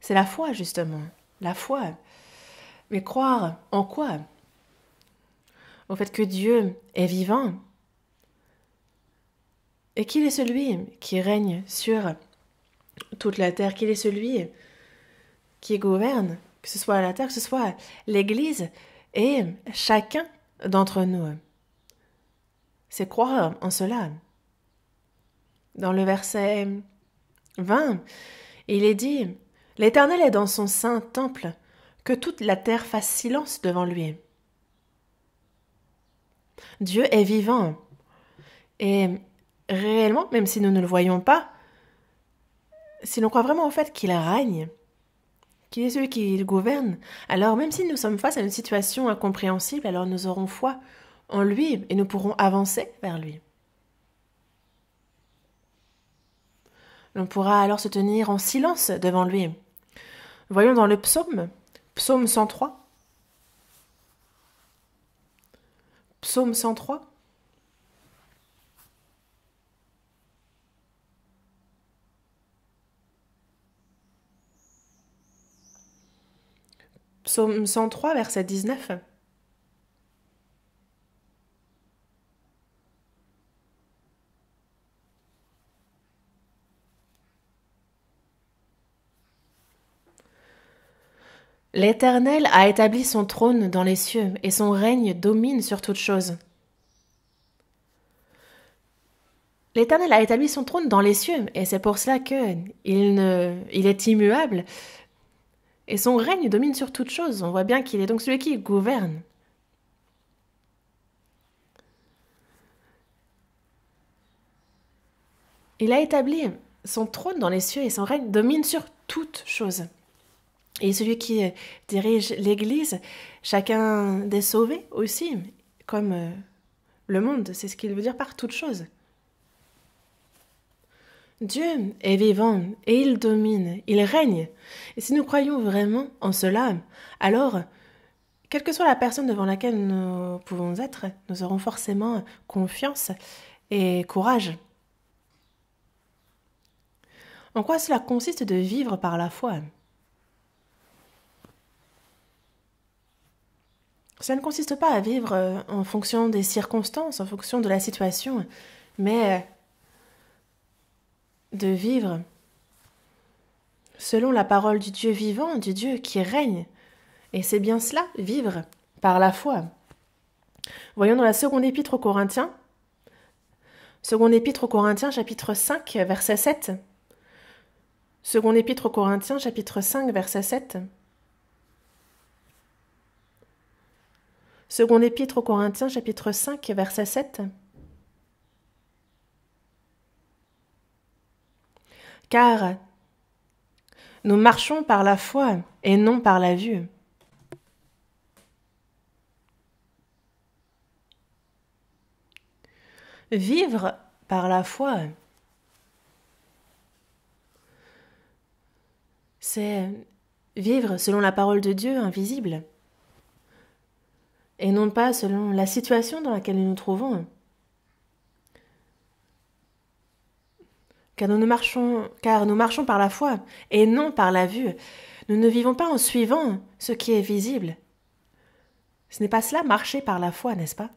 C'est la foi, justement. La foi. Mais croire en quoi? Au fait que Dieu est vivant et qu'il est celui qui règne sur toute la terre, qu'il est celui qui gouverne, que ce soit la terre, que ce soit l'Église et chacun d'entre nous. C'est croire en cela. Dans le verset 20, il est dit « L'Éternel est dans son saint temple, que toute la terre fasse silence devant lui. » Dieu est vivant. Et réellement, même si nous ne le voyons pas, si l'on croit vraiment au fait qu'il règne, qu'il est celui qui gouverne, alors même si nous sommes face à une situation incompréhensible, alors nous aurons foi en lui et nous pourrons avancer vers lui. On pourra alors se tenir en silence devant lui. Voyons dans le psaume 103. Psaume 103. Psaume 103, verset 19. L'Éternel a établi son trône dans les cieux, et son règne domine sur toute chose. L'Éternel a établi son trône dans les cieux, et c'est pour cela qu'il est immuable, et son règne domine sur toute chose. On voit bien qu'il est donc celui qui gouverne. Il a établi son trône dans les cieux et son règne domine sur toute chose. Et celui qui dirige l'Église, chacun des sauvés aussi, comme le monde, c'est ce qu'il veut dire par toute chose. Dieu est vivant et il domine, il règne. Et si nous croyons vraiment en cela, alors, quelle que soit la personne devant laquelle nous pouvons être, nous aurons forcément confiance et courage. En quoi cela consiste de vivre par la foi ? Cela ne consiste pas à vivre en fonction des circonstances, en fonction de la situation, mais de vivre selon la parole du Dieu vivant, du Dieu qui règne. Et c'est bien cela, vivre par la foi. Voyons dans la seconde épître aux Corinthiens, chapitre 5, verset 7. Seconde épître aux Corinthiens, chapitre 5, verset 7. Seconde épître aux Corinthiens, chapitre 5, verset 7. Car nous marchons par la foi et non par la vue. Vivre par la foi, c'est vivre selon la parole de Dieu invisible, et non pas selon la situation dans laquelle nous nous trouvons. Car nous marchons par la foi et non par la vue. Nous ne vivons pas en suivant ce qui est visible. Ce n'est pas cela, marcher par la foi, n'est-ce pas ?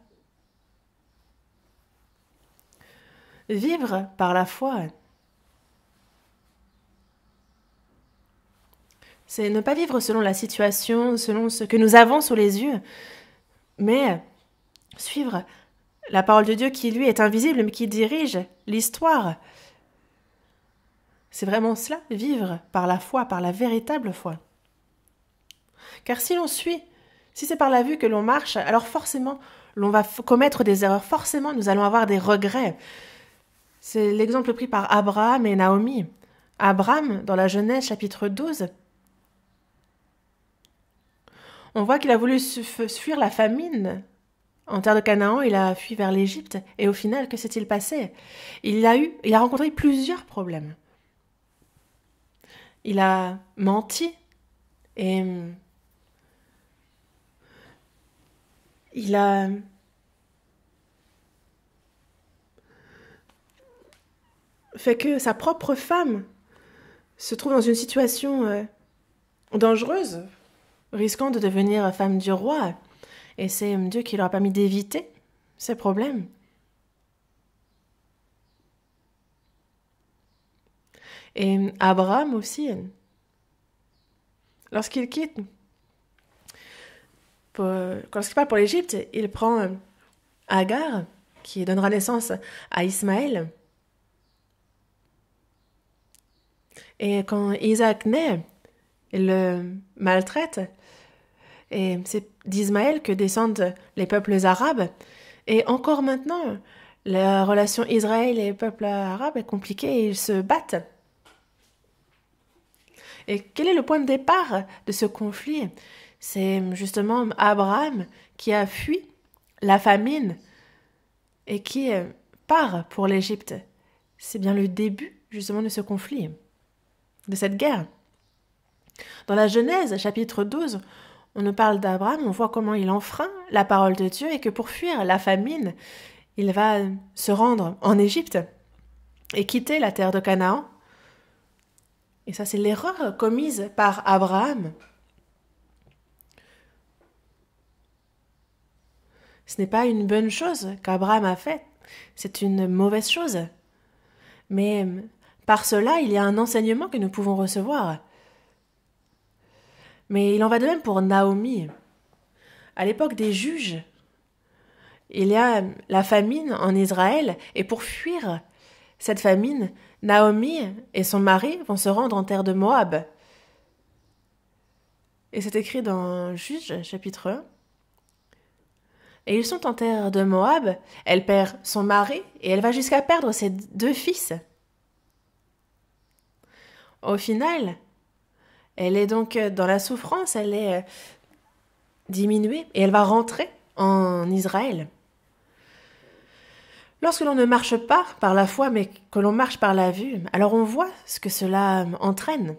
Vivre par la foi, c'est ne pas vivre selon la situation, selon ce que nous avons sous les yeux, mais suivre la parole de Dieu qui, lui, est invisible, mais qui dirige l'histoire. C'est vraiment cela, vivre par la foi, par la véritable foi. Car si l'on suit, si c'est par la vue que l'on marche, alors forcément, l'on va commettre des erreurs, forcément, nous allons avoir des regrets. C'est l'exemple pris par Abraham et Naomi. Abraham, dans la Genèse chapitre 12, on voit qu'il a voulu fuir la famine. En terre de Canaan, il a fui vers l'Égypte. Et au final, que s'est-il passé ? Il a rencontré plusieurs problèmes. Il a menti et il a fait que sa propre femme se trouve dans une situation dangereuse, risquant de devenir femme du roi. Et c'est Dieu qui leur a permis d'éviter ces problèmes. Et Abraham aussi, lorsqu'il part pour l'Égypte, il prend Agar, qui donnera naissance à Ismaël. Et quand Isaac naît, il le maltraite. Et c'est d'Ismaël que descendent les peuples arabes. Et encore maintenant, la relation Israël et peuple arabe est compliquée et ils se battent. Et quel est le point de départ de ce conflit ? C'est justement Abraham qui a fui la famine et qui part pour l'Égypte. C'est bien le début justement de ce conflit, de cette guerre. Dans la Genèse, chapitre 12, on nous parle d'Abraham, on voit comment il enfreint la parole de Dieu et que pour fuir la famine, il va se rendre en Égypte et quitter la terre de Canaan. Et ça, c'est l'erreur commise par Abraham. Ce n'est pas une bonne chose qu'Abraham a fait, c'est une mauvaise chose. Mais par cela, il y a un enseignement que nous pouvons recevoir. Mais il en va de même pour Naomi. À l'époque des juges, il y a la famine en Israël, et pour fuir cette famine, Naomi et son mari vont se rendre en terre de Moab. Et c'est écrit dans Juges, chapitre 1. Et ils sont en terre de Moab, elle perd son mari, et elle va jusqu'à perdre ses 2 fils. au final, elle est donc dans la souffrance, elle est diminuée et elle va rentrer en Israël. Lorsque l'on ne marche pas par la foi, mais que l'on marche par la vue, alors on voit ce que cela entraîne.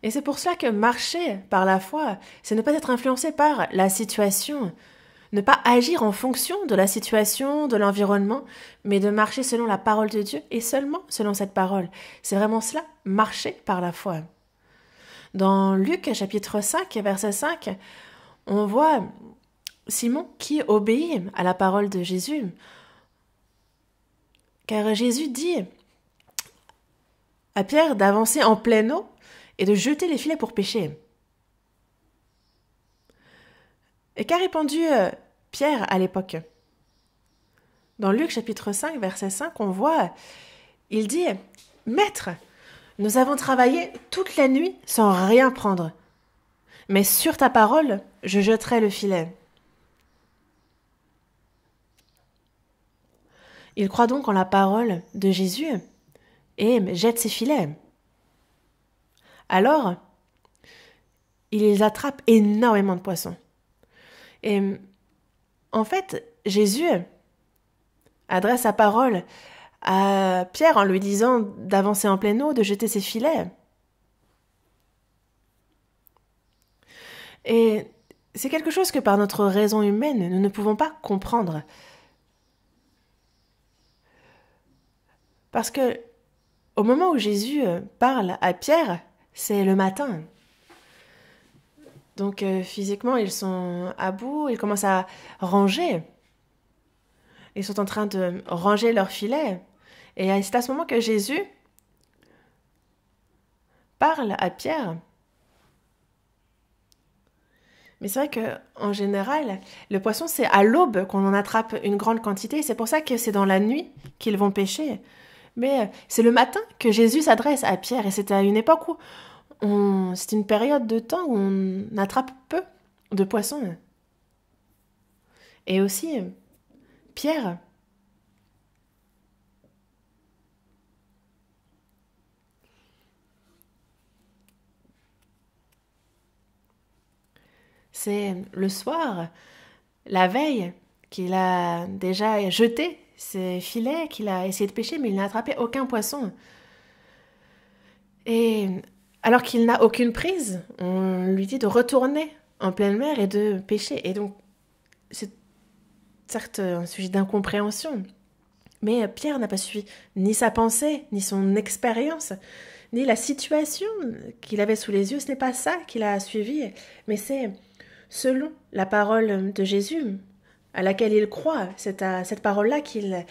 Et c'est pour cela que marcher par la foi, c'est ne pas être influencé par la situation, ne pas agir en fonction de la situation, de l'environnement, mais de marcher selon la parole de Dieu et seulement selon cette parole. C'est vraiment cela, marcher par la foi. Dans Luc chapitre 5, verset 5, on voit Simon qui obéit à la parole de Jésus. Car Jésus dit à Pierre d'avancer en pleine eau et de jeter les filets pour pêcher. Et qu'a répondu Pierre à l'époque? Dans Luc chapitre 5, verset 5, on voit, il dit « Maître, nous avons travaillé toute la nuit sans rien prendre, mais sur ta parole, je jetterai le filet. » Il croit donc en la parole de Jésus et jette ses filets. Alors, ils attrapent énormément de poissons. Et en fait, Jésus adresse sa parole à Pierre en lui disant d'avancer en pleine eau, de jeter ses filets. Et c'est quelque chose que par notre raison humaine, nous ne pouvons pas comprendre. Parce que au moment où Jésus parle à Pierre, c'est le matin. Donc physiquement, ils sont à bout, ils commencent à ranger. Ils sont en train de ranger leurs filets. Et c'est à ce moment que Jésus parle à Pierre. Mais c'est vrai qu'en général, le poisson, c'est à l'aube qu'on en attrape une grande quantité. C'est pour ça que c'est dans la nuit qu'ils vont pêcher. Mais c'est le matin que Jésus s'adresse à Pierre. Et c'est à une époque où c'est une période de temps où on attrape peu de poissons. Et aussi, Pierre, c'est le soir, la veille, qu'il a déjà jeté ses filets, qu'il a essayé de pêcher, mais il n'a attrapé aucun poisson. Et alors qu'il n'a aucune prise, on lui dit de retourner en pleine mer et de pêcher. Et donc, c'est certes un sujet d'incompréhension, mais Pierre n'a pas suivi ni sa pensée, ni son expérience, ni la situation qu'il avait sous les yeux. Ce n'est pas ça qu'il a suivi, mais c'est selon la parole de Jésus, à laquelle il croit. C'est à cette parole-là qu'il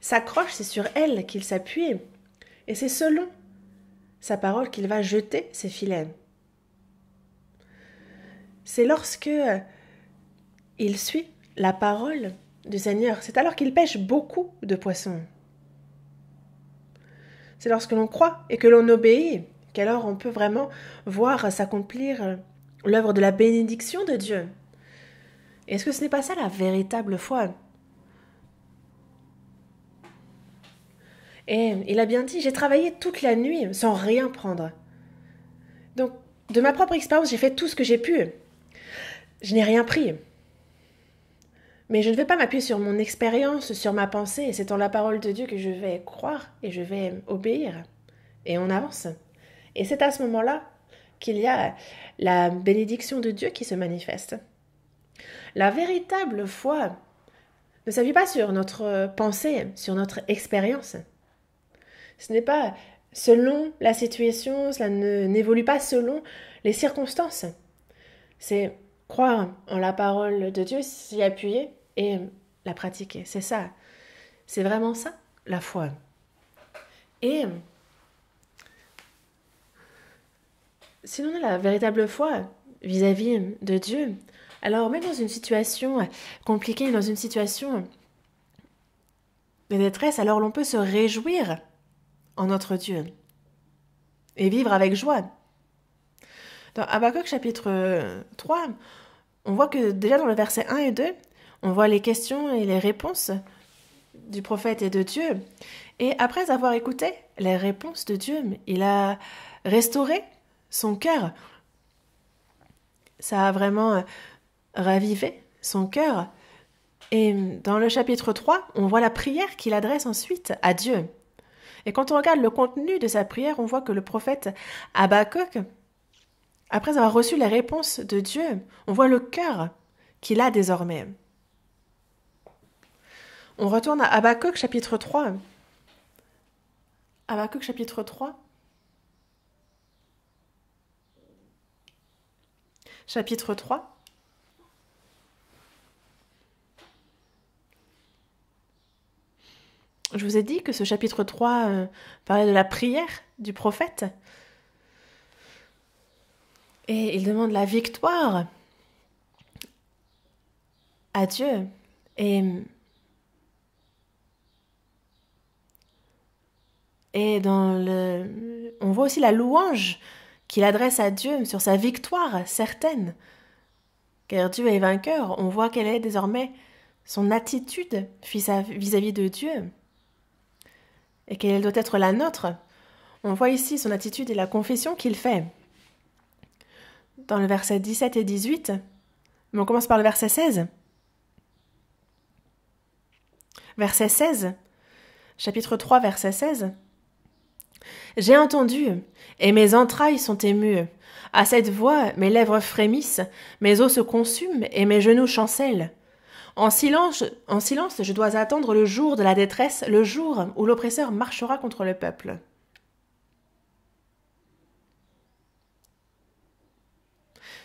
s'accroche, c'est sur elle qu'il s'appuie. Et c'est selon sa parole qu'il va jeter ses filets. C'est lorsque il suit la parole du Seigneur, c'est alors qu'il pêche beaucoup de poissons. C'est lorsque l'on croit et que l'on obéit qu'alors on peut vraiment voir s'accomplir l'œuvre de la bénédiction de Dieu. Est-ce que ce n'est pas ça la véritable foi? Et il a bien dit, j'ai travaillé toute la nuit sans rien prendre. Donc, de ma propre expérience, j'ai fait tout ce que j'ai pu. Je n'ai rien pris. Mais je ne vais pas m'appuyer sur mon expérience, sur ma pensée. C'est en la parole de Dieu que je vais croire et je vais obéir. Et on avance. Et c'est à ce moment-là qu'il y a la bénédiction de Dieu qui se manifeste. La véritable foi ne s'appuie pas sur notre pensée, sur notre expérience. Ce n'est pas selon la situation, cela n'évolue pas selon les circonstances. C'est croire en la parole de Dieu, s'y appuyer et la pratiquer. C'est ça. C'est vraiment ça, la foi. Et si l'on a la véritable foi vis-à-vis de Dieu, alors même dans une situation compliquée, dans une situation de détresse, alors l'on peut se réjouir en notre Dieu et vivre avec joie. Dans Habakkuk chapitre 3, on voit que déjà dans le verset 1 et 2, on voit les questions et les réponses du prophète et de Dieu. Et après avoir écouté les réponses de Dieu. Il a restauré son cœur. Ça a vraiment ravivé son cœur. Et dans le chapitre 3, on voit la prière qu'il adresse ensuite à Dieu. Et quand on regarde le contenu de sa prière, on voit que le prophète Habakkuk, après avoir reçu les réponses de Dieu, on voit le cœur qu'il a désormais. On retourne à Habakkuk chapitre 3. Habakkuk chapitre 3. Chapitre 3. Je vous ai dit que ce chapitre 3 parlait de la prière du prophète. Et il demande la victoire à Dieu. Et on voit aussi la louange qu'il adresse à Dieu sur sa victoire certaine. Car Dieu est vainqueur. On voit quelle est désormais son attitude vis-à-vis de Dieu. Et quelle doit être la nôtre. On voit ici son attitude et la confession qu'il fait. Dans le verset 17 et 18, mais on commence par le verset 16. Verset 16, chapitre 3, verset 16. « J'ai entendu, et mes entrailles sont émues. À cette voix, mes lèvres frémissent, mes os se consument, et mes genoux chancellent. En silence, je dois attendre le jour de la détresse, le jour où l'oppresseur marchera contre le peuple. »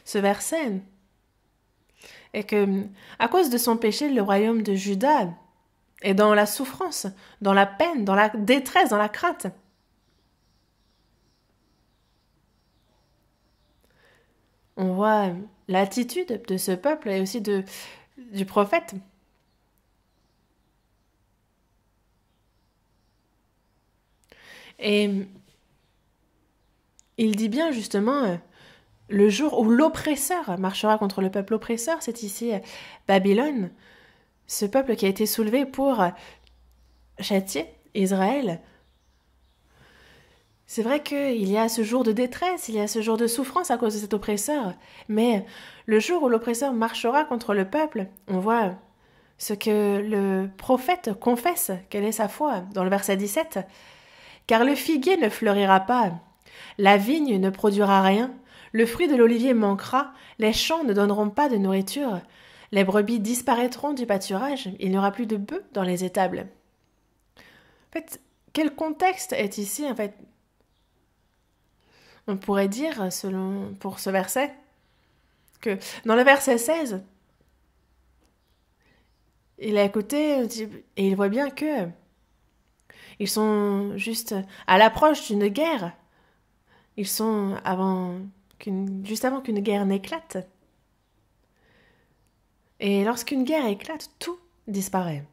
Ce verset est que, à cause de son péché, le royaume de Juda est dans la souffrance, dans la peine, dans la détresse, dans la crainte. On voit l'attitude de ce peuple et aussi du prophète. Et il dit bien justement le jour où l'oppresseur marchera contre le peuple oppresseur, c'est ici Babylone, ce peuple qui a été soulevé pour châtier Israël. C'est vrai qu'il y a ce jour de détresse, il y a ce jour de souffrance à cause de cet oppresseur, mais le jour où l'oppresseur marchera contre le peuple, on voit ce que le prophète confesse, quelle est sa foi, dans le verset 17. « Car le figuier ne fleurira pas, la vigne ne produira rien, le fruit de l'olivier manquera, les champs ne donneront pas de nourriture, les brebis disparaîtront du pâturage, il n'y aura plus de bœufs dans les étables. » En fait, quel contexte est ici, en fait? On pourrait dire, pour ce verset, que dans le verset 16, il a écouté et il voit bien que ils sont juste à l'approche d'une guerre. Ils sont juste avant qu'une guerre n'éclate. Et lorsqu'une guerre éclate, tout disparaît.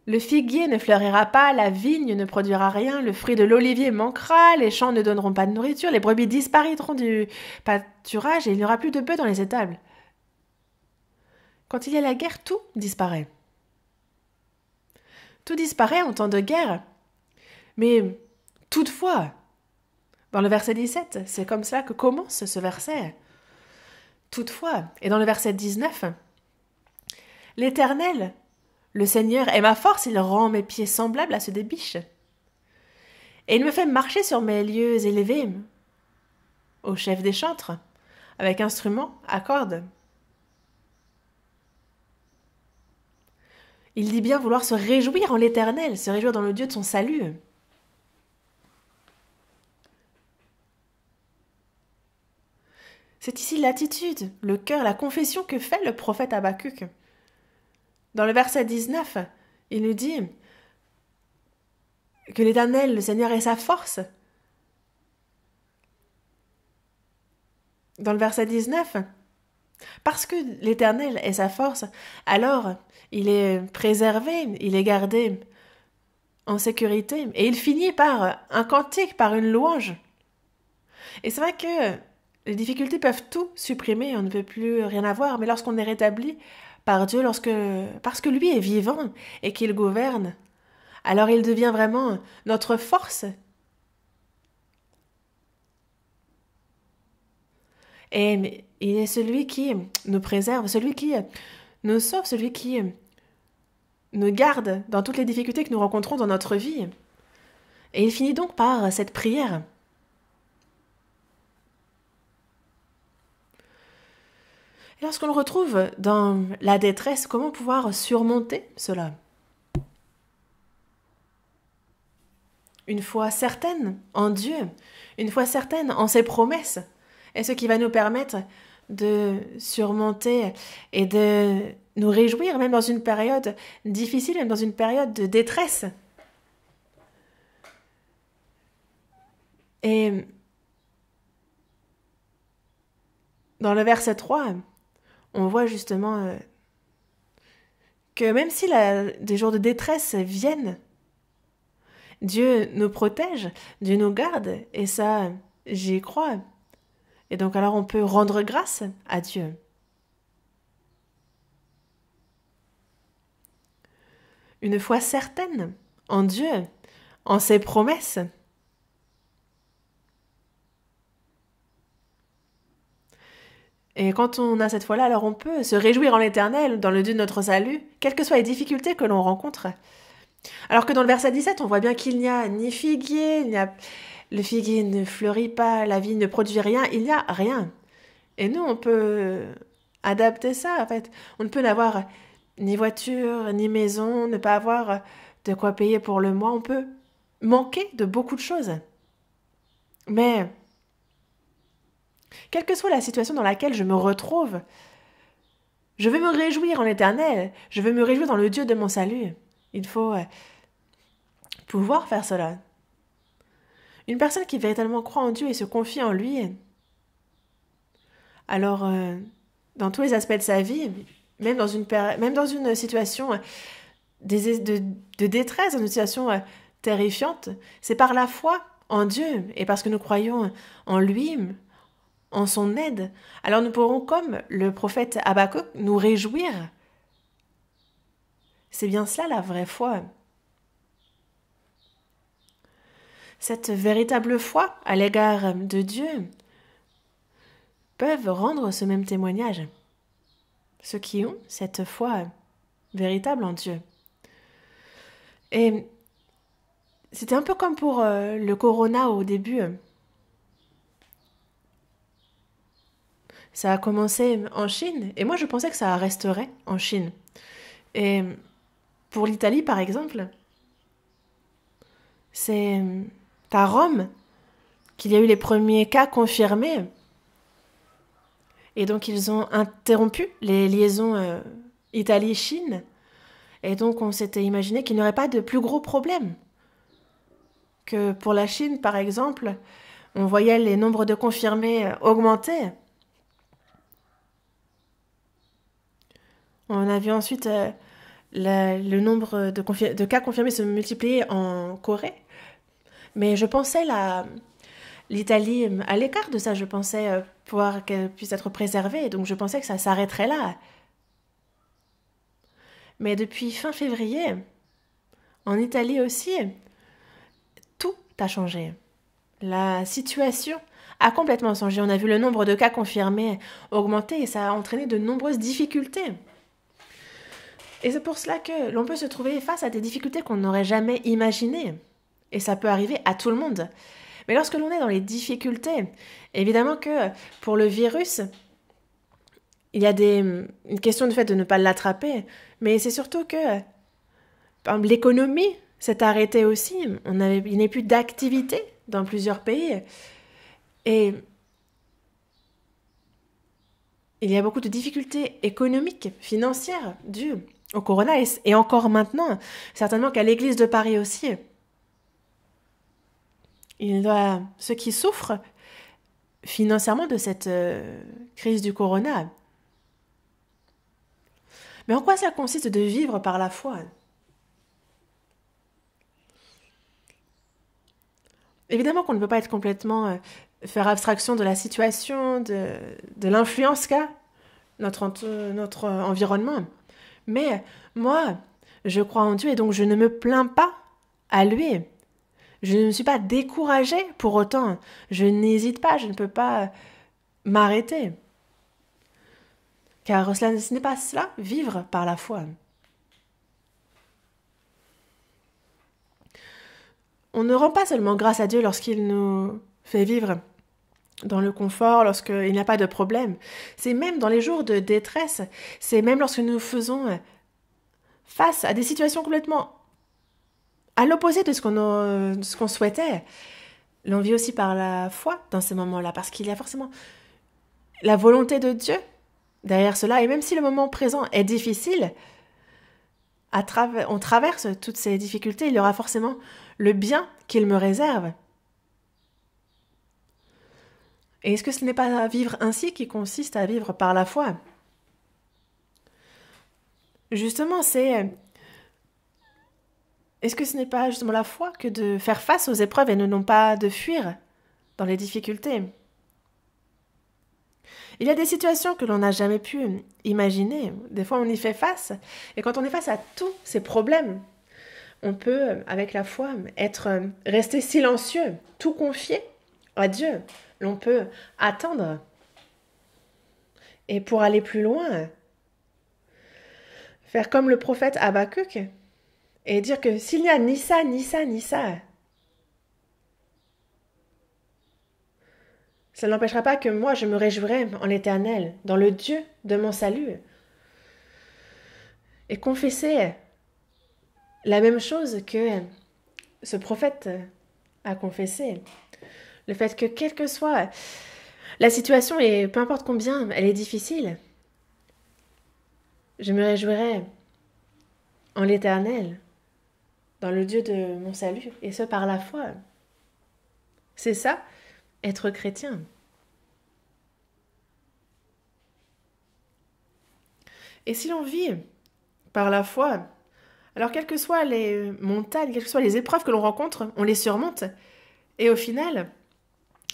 Le figuier ne fleurira pas, la vigne ne produira rien, le fruit de l'olivier manquera, les champs ne donneront pas de nourriture, les brebis disparaîtront du pâturage et il n'y aura plus de bœufs dans les étables. Quand il y a la guerre, tout disparaît. Tout disparaît en temps de guerre. Mais toutefois, dans le verset 17, c'est comme ça que commence ce verset. Toutefois, et dans le verset 19, « L'Éternel, le Seigneur est ma force, il rend mes pieds semblables à ceux des biches. Et il me fait marcher sur mes lieux élevés, au chef des chantres, avec instruments à cordes. » Il dit bien vouloir se réjouir en l'Éternel, se réjouir dans le Dieu de son salut. C'est ici l'attitude, le cœur, la confession que fait le prophète Habakkuk. Dans le verset 19, il nous dit que l'Éternel, le Seigneur, est sa force. Dans le verset 19, parce que l'Éternel est sa force, alors il est préservé, il est gardé en sécurité. Et il finit par un cantique, par une louange. Et c'est vrai que les difficultés peuvent tout supprimer, on ne peut plus rien avoir, mais lorsqu'on est rétabli par Dieu parce que lui est vivant et qu'il gouverne. Alors il devient vraiment notre force. Et il est celui qui nous préserve, celui qui nous sauve, celui qui nous garde dans toutes les difficultés que nous rencontrons dans notre vie. Et il finit donc par cette prière. Et lorsqu'on le retrouve dans la détresse, comment pouvoir surmonter cela? Une foi certaine en Dieu, une foi certaine en ses promesses, est ce qui va nous permettre de surmonter et de nous réjouir, même dans une période difficile, même dans une période de détresse. Et dans le verset 3, on voit justement que même si des jours de détresse viennent, Dieu nous protège, Dieu nous garde, et ça, j'y crois. Et donc alors on peut rendre grâce à Dieu. Une foi certaine en Dieu, en ses promesses. Et quand on a cette foi-là, alors on peut se réjouir en l'Éternel, dans le Dieu de notre salut, quelles que soient les difficultés que l'on rencontre. Alors que dans le verset 17, on voit bien qu'il n'y a ni figuier, le figuier ne fleurit pas, la vigne ne produit rien, il n'y a rien. Et nous, on peut adapter ça, en fait. On ne peut n'avoir ni voiture, ni maison, ne pas avoir de quoi payer pour le mois. On peut manquer de beaucoup de choses. Mais, quelle que soit la situation dans laquelle je me retrouve, je veux me réjouir en l'Éternel, je veux me réjouir dans le Dieu de mon salut. Il faut pouvoir faire cela. Une personne qui véritablement croit en Dieu et se confie en lui, alors dans tous les aspects de sa vie, même dans une situation de détresse, dans une situation terrifiante, c'est par la foi en Dieu et parce que nous croyons en lui, en son aide. Alors nous pourrons, comme le prophète Habakkuk, nous réjouir. C'est bien cela la vraie foi. Cette véritable foi à l'égard de Dieu peuvent rendre ce même témoignage. Ceux qui ont cette foi véritable en Dieu. Et c'était un peu comme pour le corona au début. Ça a commencé en Chine, et moi je pensais que ça resterait en Chine. Et pour l'Italie, par exemple, c'est à Rome qu'il y a eu les premiers cas confirmés. Et donc ils ont interrompu les liaisons Italie-Chine. Et donc on s'était imaginé qu'il n'y aurait pas de plus gros problème. Que pour la Chine, par exemple, on voyait les nombres de confirmés augmenter. On a vu ensuite le nombre de cas confirmés se multiplier en Corée. Mais je pensais l'Italie à l'écart de ça. Je pensais pouvoir qu'elle puisse être préservée. Donc je pensais que ça s'arrêterait là. Mais depuis fin février, en Italie aussi, tout a changé. La situation a complètement changé. On a vu le nombre de cas confirmés augmenter et ça a entraîné de nombreuses difficultés. Et c'est pour cela que l'on peut se trouver face à des difficultés qu'on n'aurait jamais imaginées. Et ça peut arriver à tout le monde. Mais lorsque l'on est dans les difficultés, évidemment que pour le virus, il y a une question du fait de ne pas l'attraper, mais c'est surtout que par exemple, l'économie s'est arrêtée aussi. Il n'y a plus d'activité dans plusieurs pays. Et il y a beaucoup de difficultés économiques, financières, dues au corona, et encore maintenant, certainement qu'à l'église de Paris aussi. Il y a ceux qui souffrent financièrement de cette crise du corona. Mais en quoi ça consiste de vivre par la foi? Évidemment qu'on ne peut pas être complètement faire abstraction de la situation, de l'influence qu'a notre environnement. Mais moi, je crois en Dieu et donc je ne me plains pas à lui. Je ne suis pas découragée pour autant. Je n'hésite pas, je ne peux pas m'arrêter. Car ce n'est pas cela, vivre par la foi. On ne rend pas seulement grâce à Dieu lorsqu'il nous fait vivre dans le confort, lorsqu'il n'y a pas de problème. C'est même dans les jours de détresse, c'est même lorsque nous faisons face à des situations complètement à l'opposé de ce qu'on souhaitait. L'on vit aussi par la foi dans ces moments-là, parce qu'il y a forcément la volonté de Dieu derrière cela. Et même si le moment présent est difficile, on traverse toutes ces difficultés, il y aura forcément le bien qu'il me réserve. Et est-ce que ce n'est pas vivre ainsi qui consiste à vivre par la foi? Justement, est-ce que ce n'est pas justement la foi que de faire face aux épreuves et non pas de fuir dans les difficultés? Il y a des situations que l'on n'a jamais pu imaginer. Des fois, on y fait face. Et quand on est face à tous ces problèmes, on peut, avec la foi, rester silencieux, tout confier à Dieu. L'on peut attendre. Et pour aller plus loin, faire comme le prophète Habakkuk et dire que s'il n'y a ni ça, ni ça, ni ça, ça n'empêchera pas que moi je me réjouirai en l'Éternel, dans le Dieu de mon salut. Et confesser la même chose que ce prophète a confessé. Le fait que quelle que soit la situation et peu importe combien elle est difficile, je me réjouirai en l'Éternel, dans le Dieu de mon salut, et ce par la foi. C'est ça, être chrétien. Et si l'on vit par la foi, alors quelles que soient les montagnes, quelles que soient les épreuves que l'on rencontre, on les surmonte. Et au final,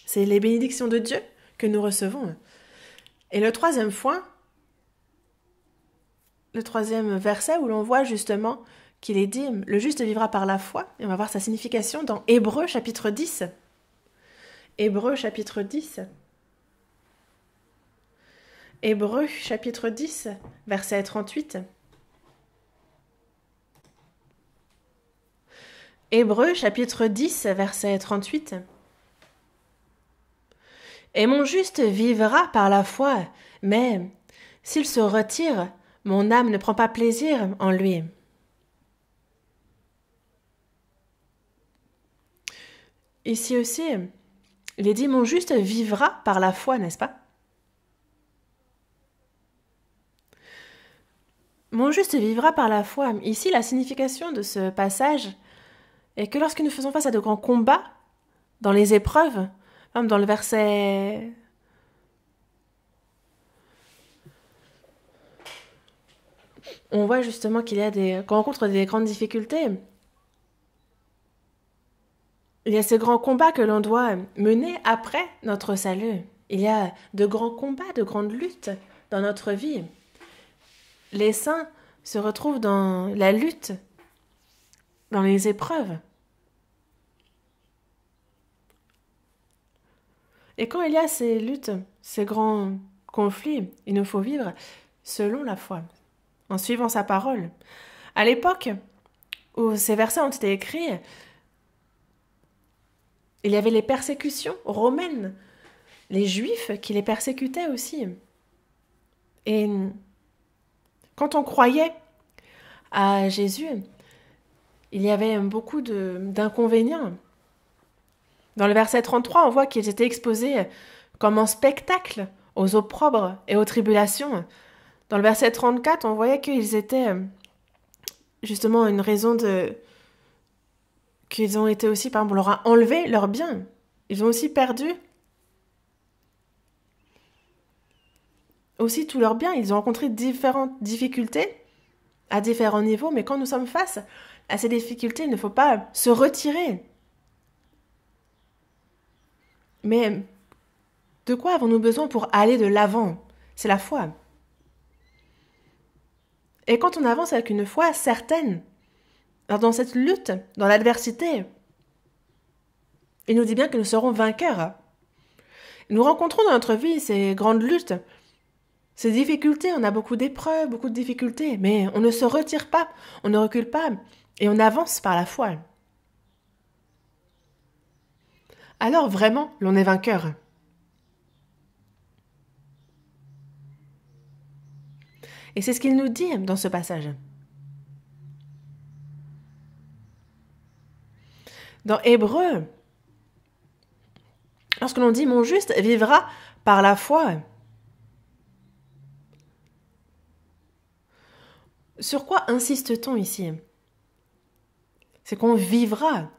c'est les bénédictions de Dieu que nous recevons. Et le troisième verset où l'on voit justement qu'il est dit « Le juste vivra par la foi », et on va voir sa signification dans Hébreux chapitre 10. Hébreux chapitre 10. Hébreux chapitre 10, verset 38. Hébreux chapitre 10, verset 38. Et mon juste vivra par la foi, mais s'il se retire, mon âme ne prend pas plaisir en lui. Ici aussi, il est dit mon juste vivra par la foi, n'est-ce pas? Mon juste vivra par la foi. Ici, la signification de ce passage est que lorsque nous faisons face à de grands combats, dans les épreuves, comme dans le verset... On voit justement qu'on rencontre des grandes difficultés. Il y a ces grands combats que l'on doit mener après notre salut. Il y a de grands combats, de grandes luttes dans notre vie. Les saints se retrouvent dans la lutte, dans les épreuves. Et quand il y a ces luttes, ces grands conflits, il nous faut vivre selon la foi, en suivant sa parole. À l'époque où ces versets ont été écrits, il y avait les persécutions romaines, les Juifs qui les persécutaient aussi. Et quand on croyait à Jésus, il y avait beaucoup d'inconvénients. Dans le verset 33, on voit qu'ils étaient exposés comme en spectacle aux opprobres et aux tribulations. Dans le verset 34, on voyait qu'ils étaient justement une raison qu'ils ont été aussi, par exemple, on leur a enlevé leurs biens. Ils ont aussi perdu aussi tous leurs biens. Ils ont rencontré différentes difficultés à différents niveaux, mais quand nous sommes face à ces difficultés, il ne faut pas se retirer. Mais de quoi avons-nous besoin pour aller de l'avant? C'est la foi. Et quand on avance avec une foi certaine, alors dans cette lutte, dans l'adversité, il nous dit bien que nous serons vainqueurs. Nous rencontrons dans notre vie ces grandes luttes, ces difficultés. On a beaucoup d'épreuves, beaucoup de difficultés, mais on ne se retire pas, on ne recule pas, et on avance par la foi. Alors vraiment, l'on est vainqueur. Et c'est ce qu'il nous dit dans ce passage. Dans Hébreux, lorsque l'on dit « Mon juste vivra par la foi », sur quoi insiste-t-on ici? C'est qu'on vivra.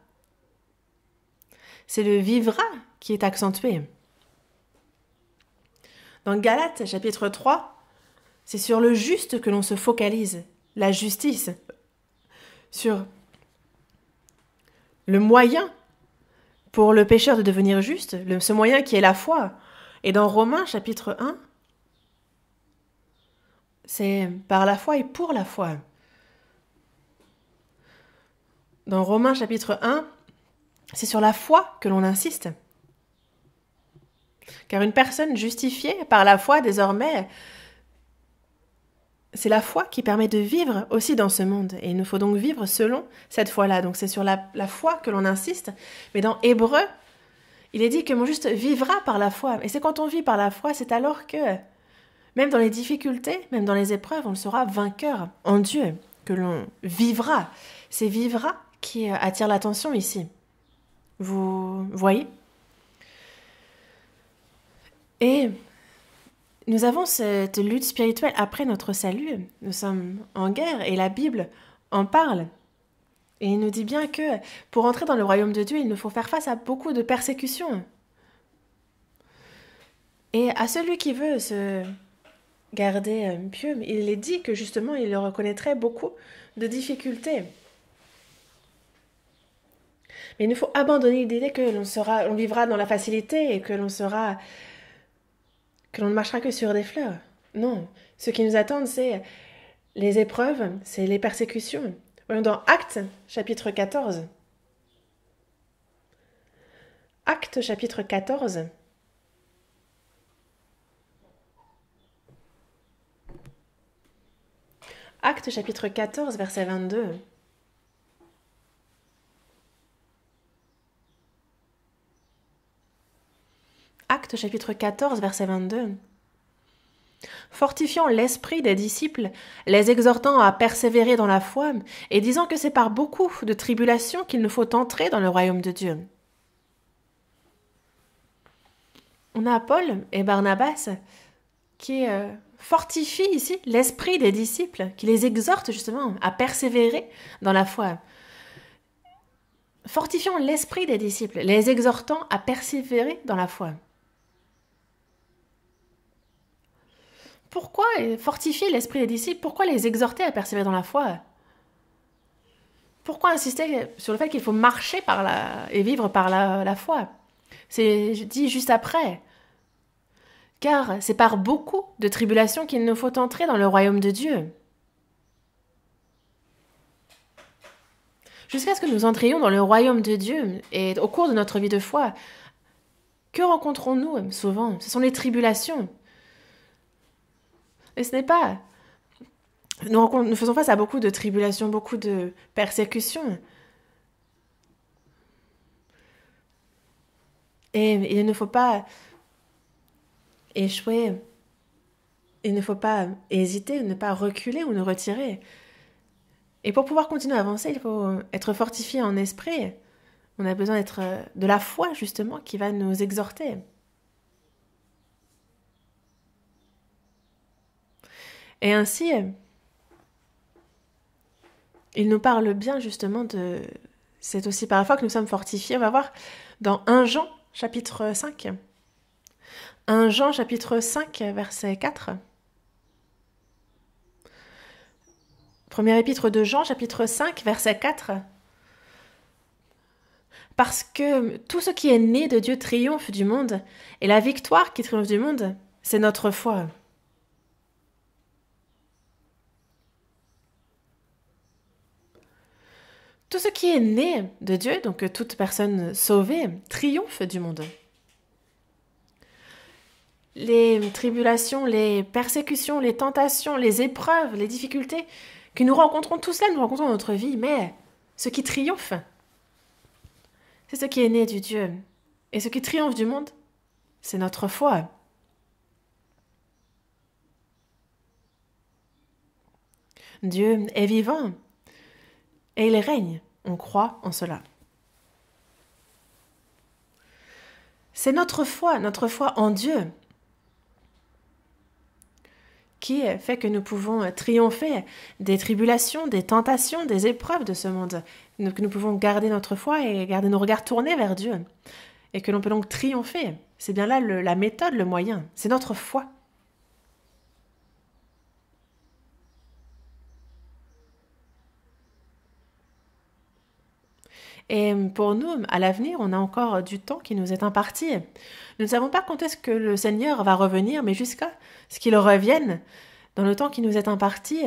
C'est le vivra qui est accentué. Dans Galates, chapitre 3, c'est sur le juste que l'on se focalise, la justice, sur le moyen pour le pécheur de devenir juste, ce moyen qui est la foi. Et dans Romains, chapitre 1, c'est par la foi et pour la foi. Dans Romains, chapitre 1, c'est sur la foi que l'on insiste. Car une personne justifiée par la foi, désormais, c'est la foi qui permet de vivre aussi dans ce monde. Et il nous faut donc vivre selon cette foi-là. Donc c'est sur la foi que l'on insiste. Mais dans Hébreux, il est dit que mon juste vivra par la foi. Et c'est quand on vit par la foi, c'est alors que, même dans les difficultés, même dans les épreuves, on sera vainqueur en Dieu, que l'on vivra. C'est vivra qui attire l'attention ici. Vous voyez? Et nous avons cette lutte spirituelle après notre salut. Nous sommes en guerre et la Bible en parle. Et il nous dit bien que pour entrer dans le royaume de Dieu, il nous faut faire face à beaucoup de persécutions. Et à celui qui veut se garder pieux, il est dit que justement, il reconnaîtrait beaucoup de difficultés. Mais il nous faut abandonner l'idée que l'on vivra dans la facilité et que l'on ne marchera que sur des fleurs. Non, ce qui nous attend, c'est les épreuves, c'est les persécutions. Voyons dans Actes, chapitre 14. Actes, chapitre 14. Actes, chapitre 14, verset 22. Actes, chapitre 14, verset 22. Fortifiant l'esprit des disciples, les exhortant à persévérer dans la foi, et disant que c'est par beaucoup de tribulations qu'il nous faut entrer dans le royaume de Dieu. On a Paul et Barnabas qui fortifient ici l'esprit des disciples, qui les exhortent justement à persévérer dans la foi. Fortifiant l'esprit des disciples, les exhortant à persévérer dans la foi. Pourquoi fortifier l'esprit des disciples? Pourquoi les exhorter à persévérer dans la foi? Pourquoi insister sur le fait qu'il faut marcher et vivre par la foi? C'est dit juste après. Car c'est par beaucoup de tribulations qu'il nous faut entrer dans le royaume de Dieu. Jusqu'à ce que nous entrions dans le royaume de Dieu et au cours de notre vie de foi, que rencontrons-nous souvent? Ce sont les tribulations. Et ce n'est pas... Nous faisons face à beaucoup de tribulations, beaucoup de persécutions. Et il ne faut pas échouer, il ne faut pas hésiter, ne pas reculer ou nous retirer. Et pour pouvoir continuer à avancer, il faut être fortifié en esprit. On a besoin d'être de la foi, justement, qui va nous exhorter. Et ainsi, il nous parle bien justement de... C'est aussi par la foi que nous sommes fortifiés. On va voir dans 1 Jean, chapitre 5. 1 Jean, chapitre 5, verset 4. Premier épître de Jean, chapitre 5, verset 4. Parce que tout ce qui est né de Dieu triomphe du monde, et la victoire qui triomphe du monde, c'est notre foi. Tout ce qui est né de Dieu, donc toute personne sauvée, triomphe du monde. Les tribulations, les persécutions, les tentations, les épreuves, les difficultés que nous rencontrons, tout cela nous rencontrons dans notre vie, mais ce qui triomphe, c'est ce qui est né du Dieu. Et ce qui triomphe du monde, c'est notre foi. Dieu est vivant et il règne. On croit en cela. C'est notre foi en Dieu, qui fait que nous pouvons triompher des tribulations, des tentations, des épreuves de ce monde. Que nous pouvons garder notre foi et garder nos regards tournés vers Dieu. Et que l'on peut donc triompher. C'est bien là la méthode, le moyen. C'est notre foi. Et pour nous, à l'avenir, on a encore du temps qui nous est imparti. Nous ne savons pas quand est-ce que le Seigneur va revenir, mais jusqu'à ce qu'il revienne dans le temps qui nous est imparti.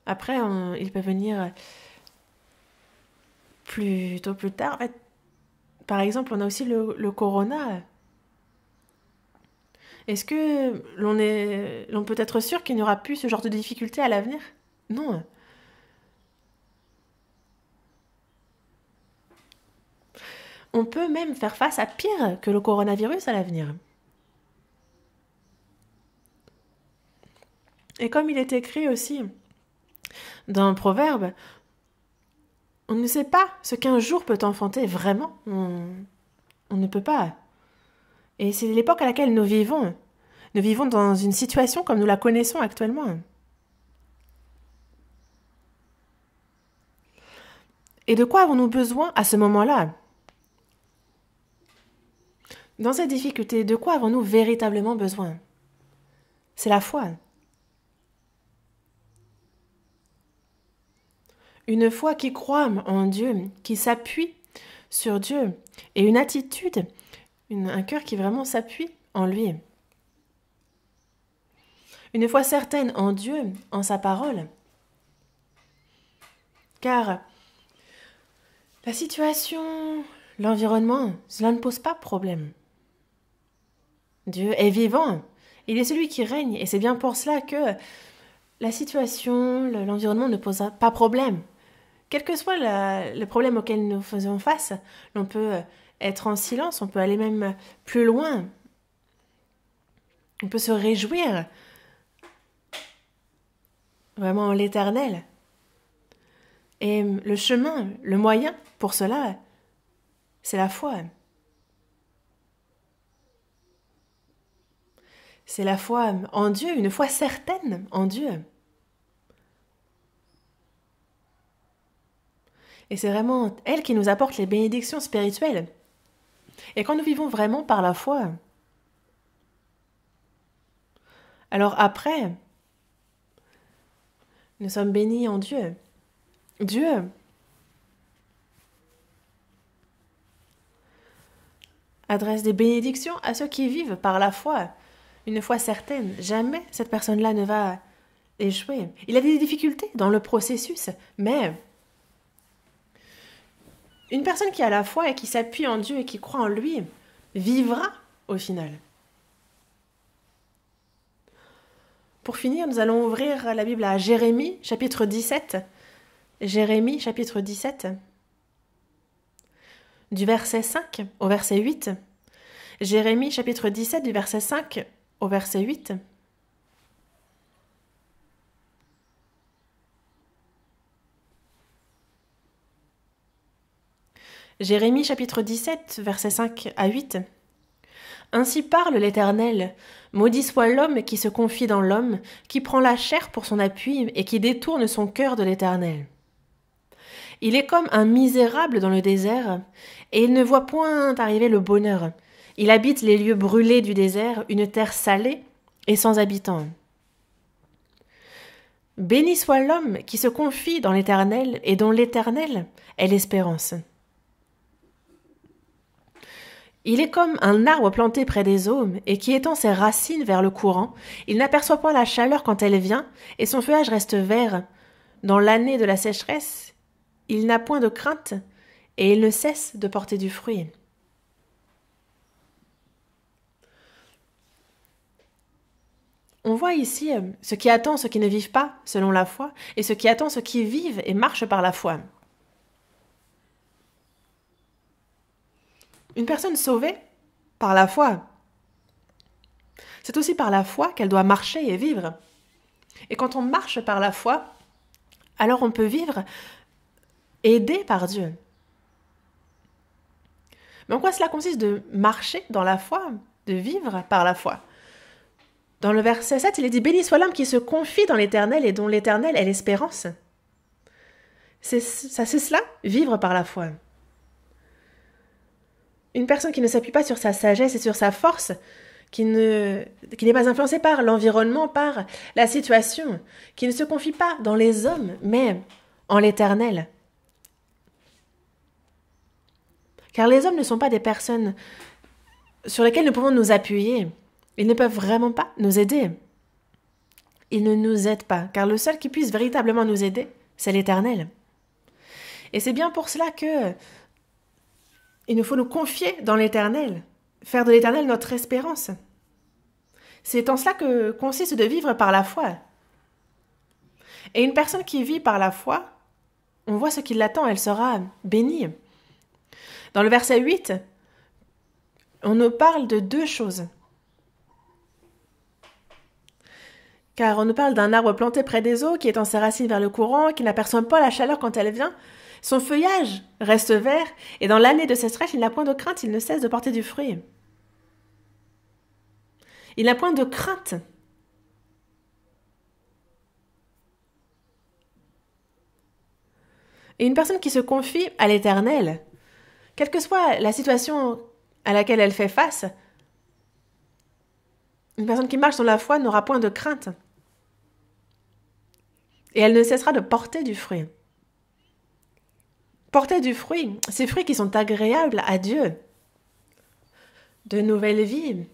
Après, il peut venir plus tard. En fait, par exemple, on a aussi le corona. Est-ce que l'on peut être sûr qu'il n'y aura plus ce genre de difficultés à l'avenir? Non. On peut même faire face à pire que le coronavirus à l'avenir. Et comme il est écrit aussi dans un proverbe, on ne sait pas ce qu'un jour peut enfanter vraiment. On ne peut pas. Et c'est l'époque à laquelle nous vivons. Nous vivons dans une situation comme nous la connaissons actuellement. Et de quoi avons-nous besoin à ce moment-là? Dans cette difficulté, de quoi avons-nous véritablement besoin? C'est la foi. Une foi qui croit en Dieu, qui s'appuie sur Dieu, et une attitude, un cœur qui vraiment s'appuie en lui. Une foi certaine en Dieu, en sa parole. Car la situation, l'environnement, cela ne pose pas problème. Dieu est vivant, il est celui qui règne, et c'est bien pour cela que la situation, l'environnement ne pose pas problème. Quel que soit le problème auquel nous faisons face, on peut être en silence, on peut aller même plus loin. On peut se réjouir vraiment en l'Éternel. Et le chemin, le moyen pour cela, c'est la foi. C'est la foi en Dieu, une foi certaine en Dieu. Et c'est vraiment elle qui nous apporte les bénédictions spirituelles. Et quand nous vivons vraiment par la foi, alors après, nous sommes bénis en Dieu. Dieu adresse des bénédictions à ceux qui vivent par la foi. Une foi certaine, jamais cette personne-là ne va échouer. Il a des difficultés dans le processus, mais une personne qui a la foi et qui s'appuie en Dieu et qui croit en lui vivra au final. Pour finir, nous allons ouvrir la Bible à Jérémie, chapitre 17. Jérémie, chapitre 17, du verset 5 au verset 8. Jérémie, chapitre 17, du verset 5 au verset 8. Jérémie, chapitre 17, versets 5 à 8. Ainsi parle l'Éternel, maudit soit l'homme qui se confie dans l'homme, qui prend la chair pour son appui et qui détourne son cœur de l'Éternel. Il est comme un misérable dans le désert, et il ne voit point arriver le bonheur. Il habite les lieux brûlés du désert, une terre salée et sans habitants. Béni soit l'homme qui se confie dans l'Éternel et dont l'Éternel est l'espérance. Il est comme un arbre planté près des eaux et qui étend ses racines vers le courant. Il n'aperçoit point la chaleur quand elle vient et son feuillage reste vert. Dans l'année de la sécheresse, il n'a point de crainte et il ne cesse de porter du fruit. On voit ici ce qui attend ceux qui ne vivent pas selon la foi et ce qui attend ceux qui vivent et marchent par la foi. Une personne sauvée par la foi, c'est aussi par la foi qu'elle doit marcher et vivre. Et quand on marche par la foi, alors on peut vivre aidé par Dieu. Mais en quoi cela consiste de marcher dans la foi, de vivre par la foi? Dans le verset 7, il est dit « Béni soit l'homme qui se confie dans l'Éternel et dont l'Éternel est l'espérance. » C'est cela, vivre par la foi. Une personne qui ne s'appuie pas sur sa sagesse et sur sa force, qui n'est pas influencée par l'environnement, par la situation, qui ne se confie pas dans les hommes, mais en l'Éternel. Car les hommes ne sont pas des personnes sur lesquelles nous pouvons nous appuyer. Ils ne peuvent vraiment pas nous aider. Ils ne nous aident pas, car le seul qui puisse véritablement nous aider, c'est l'Éternel. Et c'est bien pour cela que il nous faut nous confier dans l'Éternel, faire de l'Éternel notre espérance. C'est en cela que consiste de vivre par la foi. Et une personne qui vit par la foi, on voit ce qui l'attend, elle sera bénie. Dans le verset 8, on nous parle de deux choses. Car on nous parle d'un arbre planté près des eaux, qui étend ses racines vers le courant, qui n'aperçoit pas la chaleur quand elle vient. Son feuillage reste vert, et dans l'année de sécheresse, il n'a point de crainte, il ne cesse de porter du fruit. Il n'a point de crainte. Et une personne qui se confie à l'Éternel, quelle que soit la situation à laquelle elle fait face, une personne qui marche dans la foi n'aura point de crainte. Et elle ne cessera de porter du fruit. Porter du fruit, ces fruits qui sont agréables à Dieu. De nouvelles vies.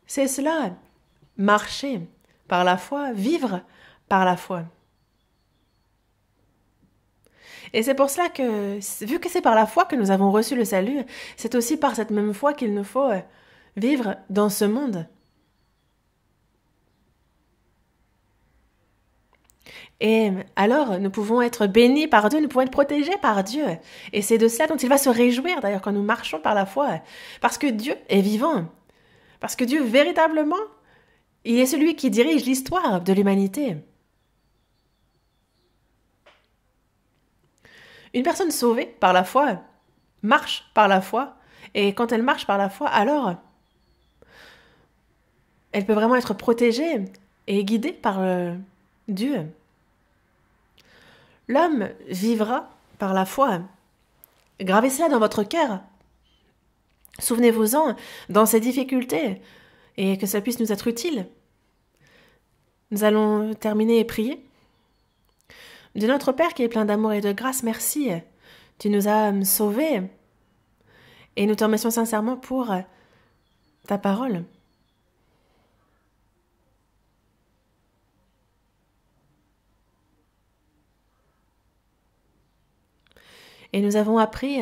C'est cela, marcher par la foi, vivre par la foi. Et c'est pour cela que, vu que c'est par la foi que nous avons reçu le salut, c'est aussi par cette même foi qu'il nous faut vivre dans ce monde. Et alors, nous pouvons être bénis par Dieu, nous pouvons être protégés par Dieu. Et c'est de cela dont il va se réjouir, d'ailleurs, quand nous marchons par la foi. Parce que Dieu est vivant. Parce que Dieu, véritablement, il est celui qui dirige l'histoire de l'humanité. Une personne sauvée par la foi marche par la foi. Et quand elle marche par la foi, alors, elle peut vraiment être protégée et guidée par Dieu. L'homme vivra par la foi. Gravez cela dans votre cœur. Souvenez-vous-en dans ces difficultés et que ça puisse nous être utile. Nous allons terminer et prier. De notre Père qui est plein d'amour et de grâce, merci. Tu nous as sauvés et nous te remercions sincèrement pour ta parole. Et nous avons appris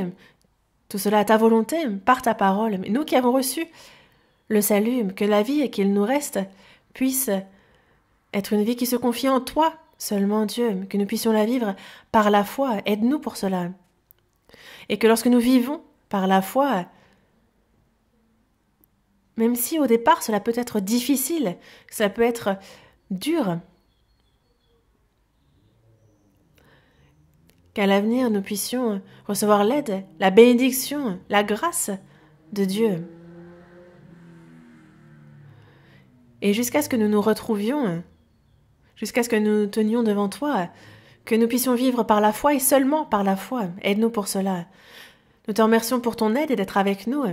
tout cela à ta volonté, par ta parole. Nous qui avons reçu le salut, que la vie qu'il nous reste puisse être une vie qui se confie en toi seulement, Dieu, que nous puissions la vivre par la foi. Aide-nous pour cela. Et que lorsque nous vivons par la foi, même si au départ cela peut être difficile, cela peut être dur, qu'à l'avenir nous puissions recevoir l'aide, la bénédiction, la grâce de Dieu. Et jusqu'à ce que nous nous retrouvions, jusqu'à ce que nous tenions devant toi, que nous puissions vivre par la foi et seulement par la foi. Aide-nous pour cela. Nous te remercions pour ton aide et d'être avec nous.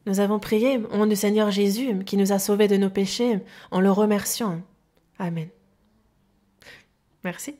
Nous avons prié au nom du Seigneur Jésus qui nous a sauvés de nos péchés en le remerciant. Amen. Merci.